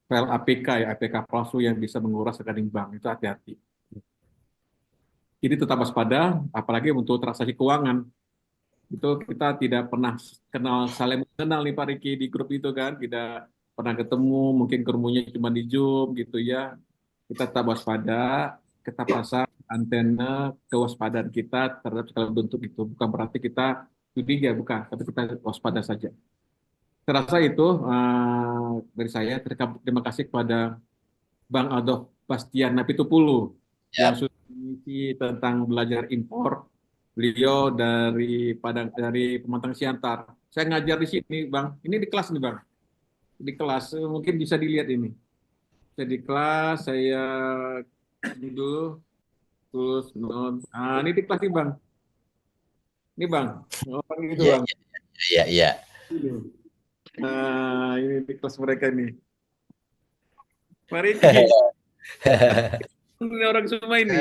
file APK ya, APK palsu yang bisa menguras rekening bank. Itu hati-hati. Jadi tetap waspada, apalagi untuk transaksi keuangan. Itu kita tidak pernah saling mengenal nih Pak Riki di grup itu kan, tidak pernah ketemu, mungkin ketemunya cuma di Zoom gitu ya. Kita tetap waspada, kita pasang antena kewaspadaan kita terhadap segala bentuk itu. Bukan berarti kita curiga, bukan, tapi kita waspada saja. Saya rasa itu dari saya. Terima kasih kepada Bang Aldo Bastian Napitupulu yang sudah mengisi tentang belajar impor. Beliau dari Pematang Siantar. Saya ngajar di sini, Bang. Ini di kelas nih, Bang. Di kelas, mungkin bisa dilihat ini. Saya di kelas, saya dulu, terus ini di kelas nih, Bang. Ini, Bang. Orang gitu, Bang. Iya. Nah, ini di kelas mereka nih. Mari ini orang semua ini.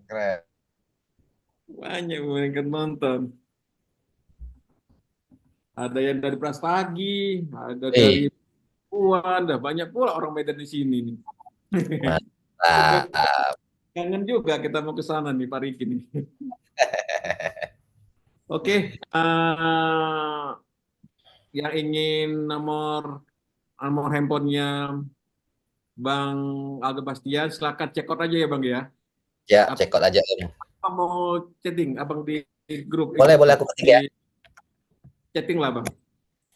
Keren. Banyak yang nonton. Ada yang dari Prastagi, ada dari Puan, ada banyak pula orang Medan di sini nih. Mantap. Kangen juga kita mau ke sana nih Pak Riki nih. Oke, yang ingin nomor handphonenya Bang Aldo Bastian, silakan check out aja ya Bang ya. Ya, check out aja Om. Apa mau chatting Abang di grup? Boleh aku ketik ya. Chatting lah Bang,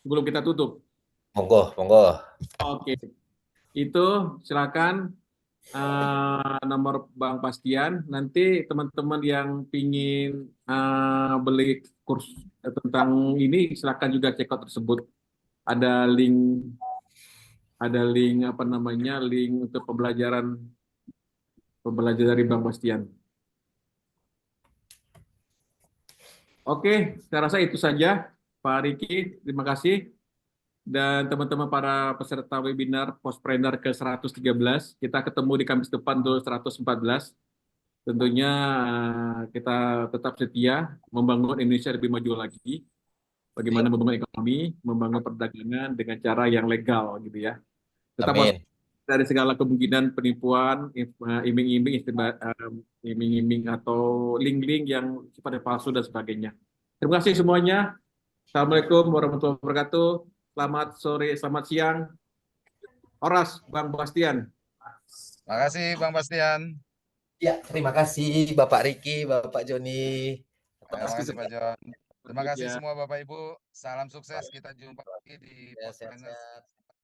sebelum kita tutup. Monggo. Oke, itu silakan nomor Bang Bastian. Nanti teman-teman yang pingin beli kurs tentang ini, silakan juga check out tersebut. Ada link link untuk pembelajaran dari Bang Bastian. Oke, saya rasa itu saja Pak Riki, terima kasih. Dan teman-teman para peserta webinar Postpreneur ke-113, kita ketemu di Kamis depan tuh 114. Tentunya kita tetap setia membangun Indonesia lebih maju lagi. Bagaimana membangun ekonomi, membangun perdagangan dengan cara yang legal gitu ya. Tetap dari segala kemungkinan penipuan, iming-iming atau link-link yang sifatnya palsu dan sebagainya. Terima kasih semuanya. Assalamualaikum warahmatullahi wabarakatuh. Selamat sore, selamat siang. Horas, Bang Bastian. Terima kasih Bang Bastian. Ya, terima kasih Bapak Riki, Bapak Joni. Terima kasih Pak Jon. Terima kasih semua Bapak Ibu. Salam sukses. Kita jumpa lagi di Postpreneur.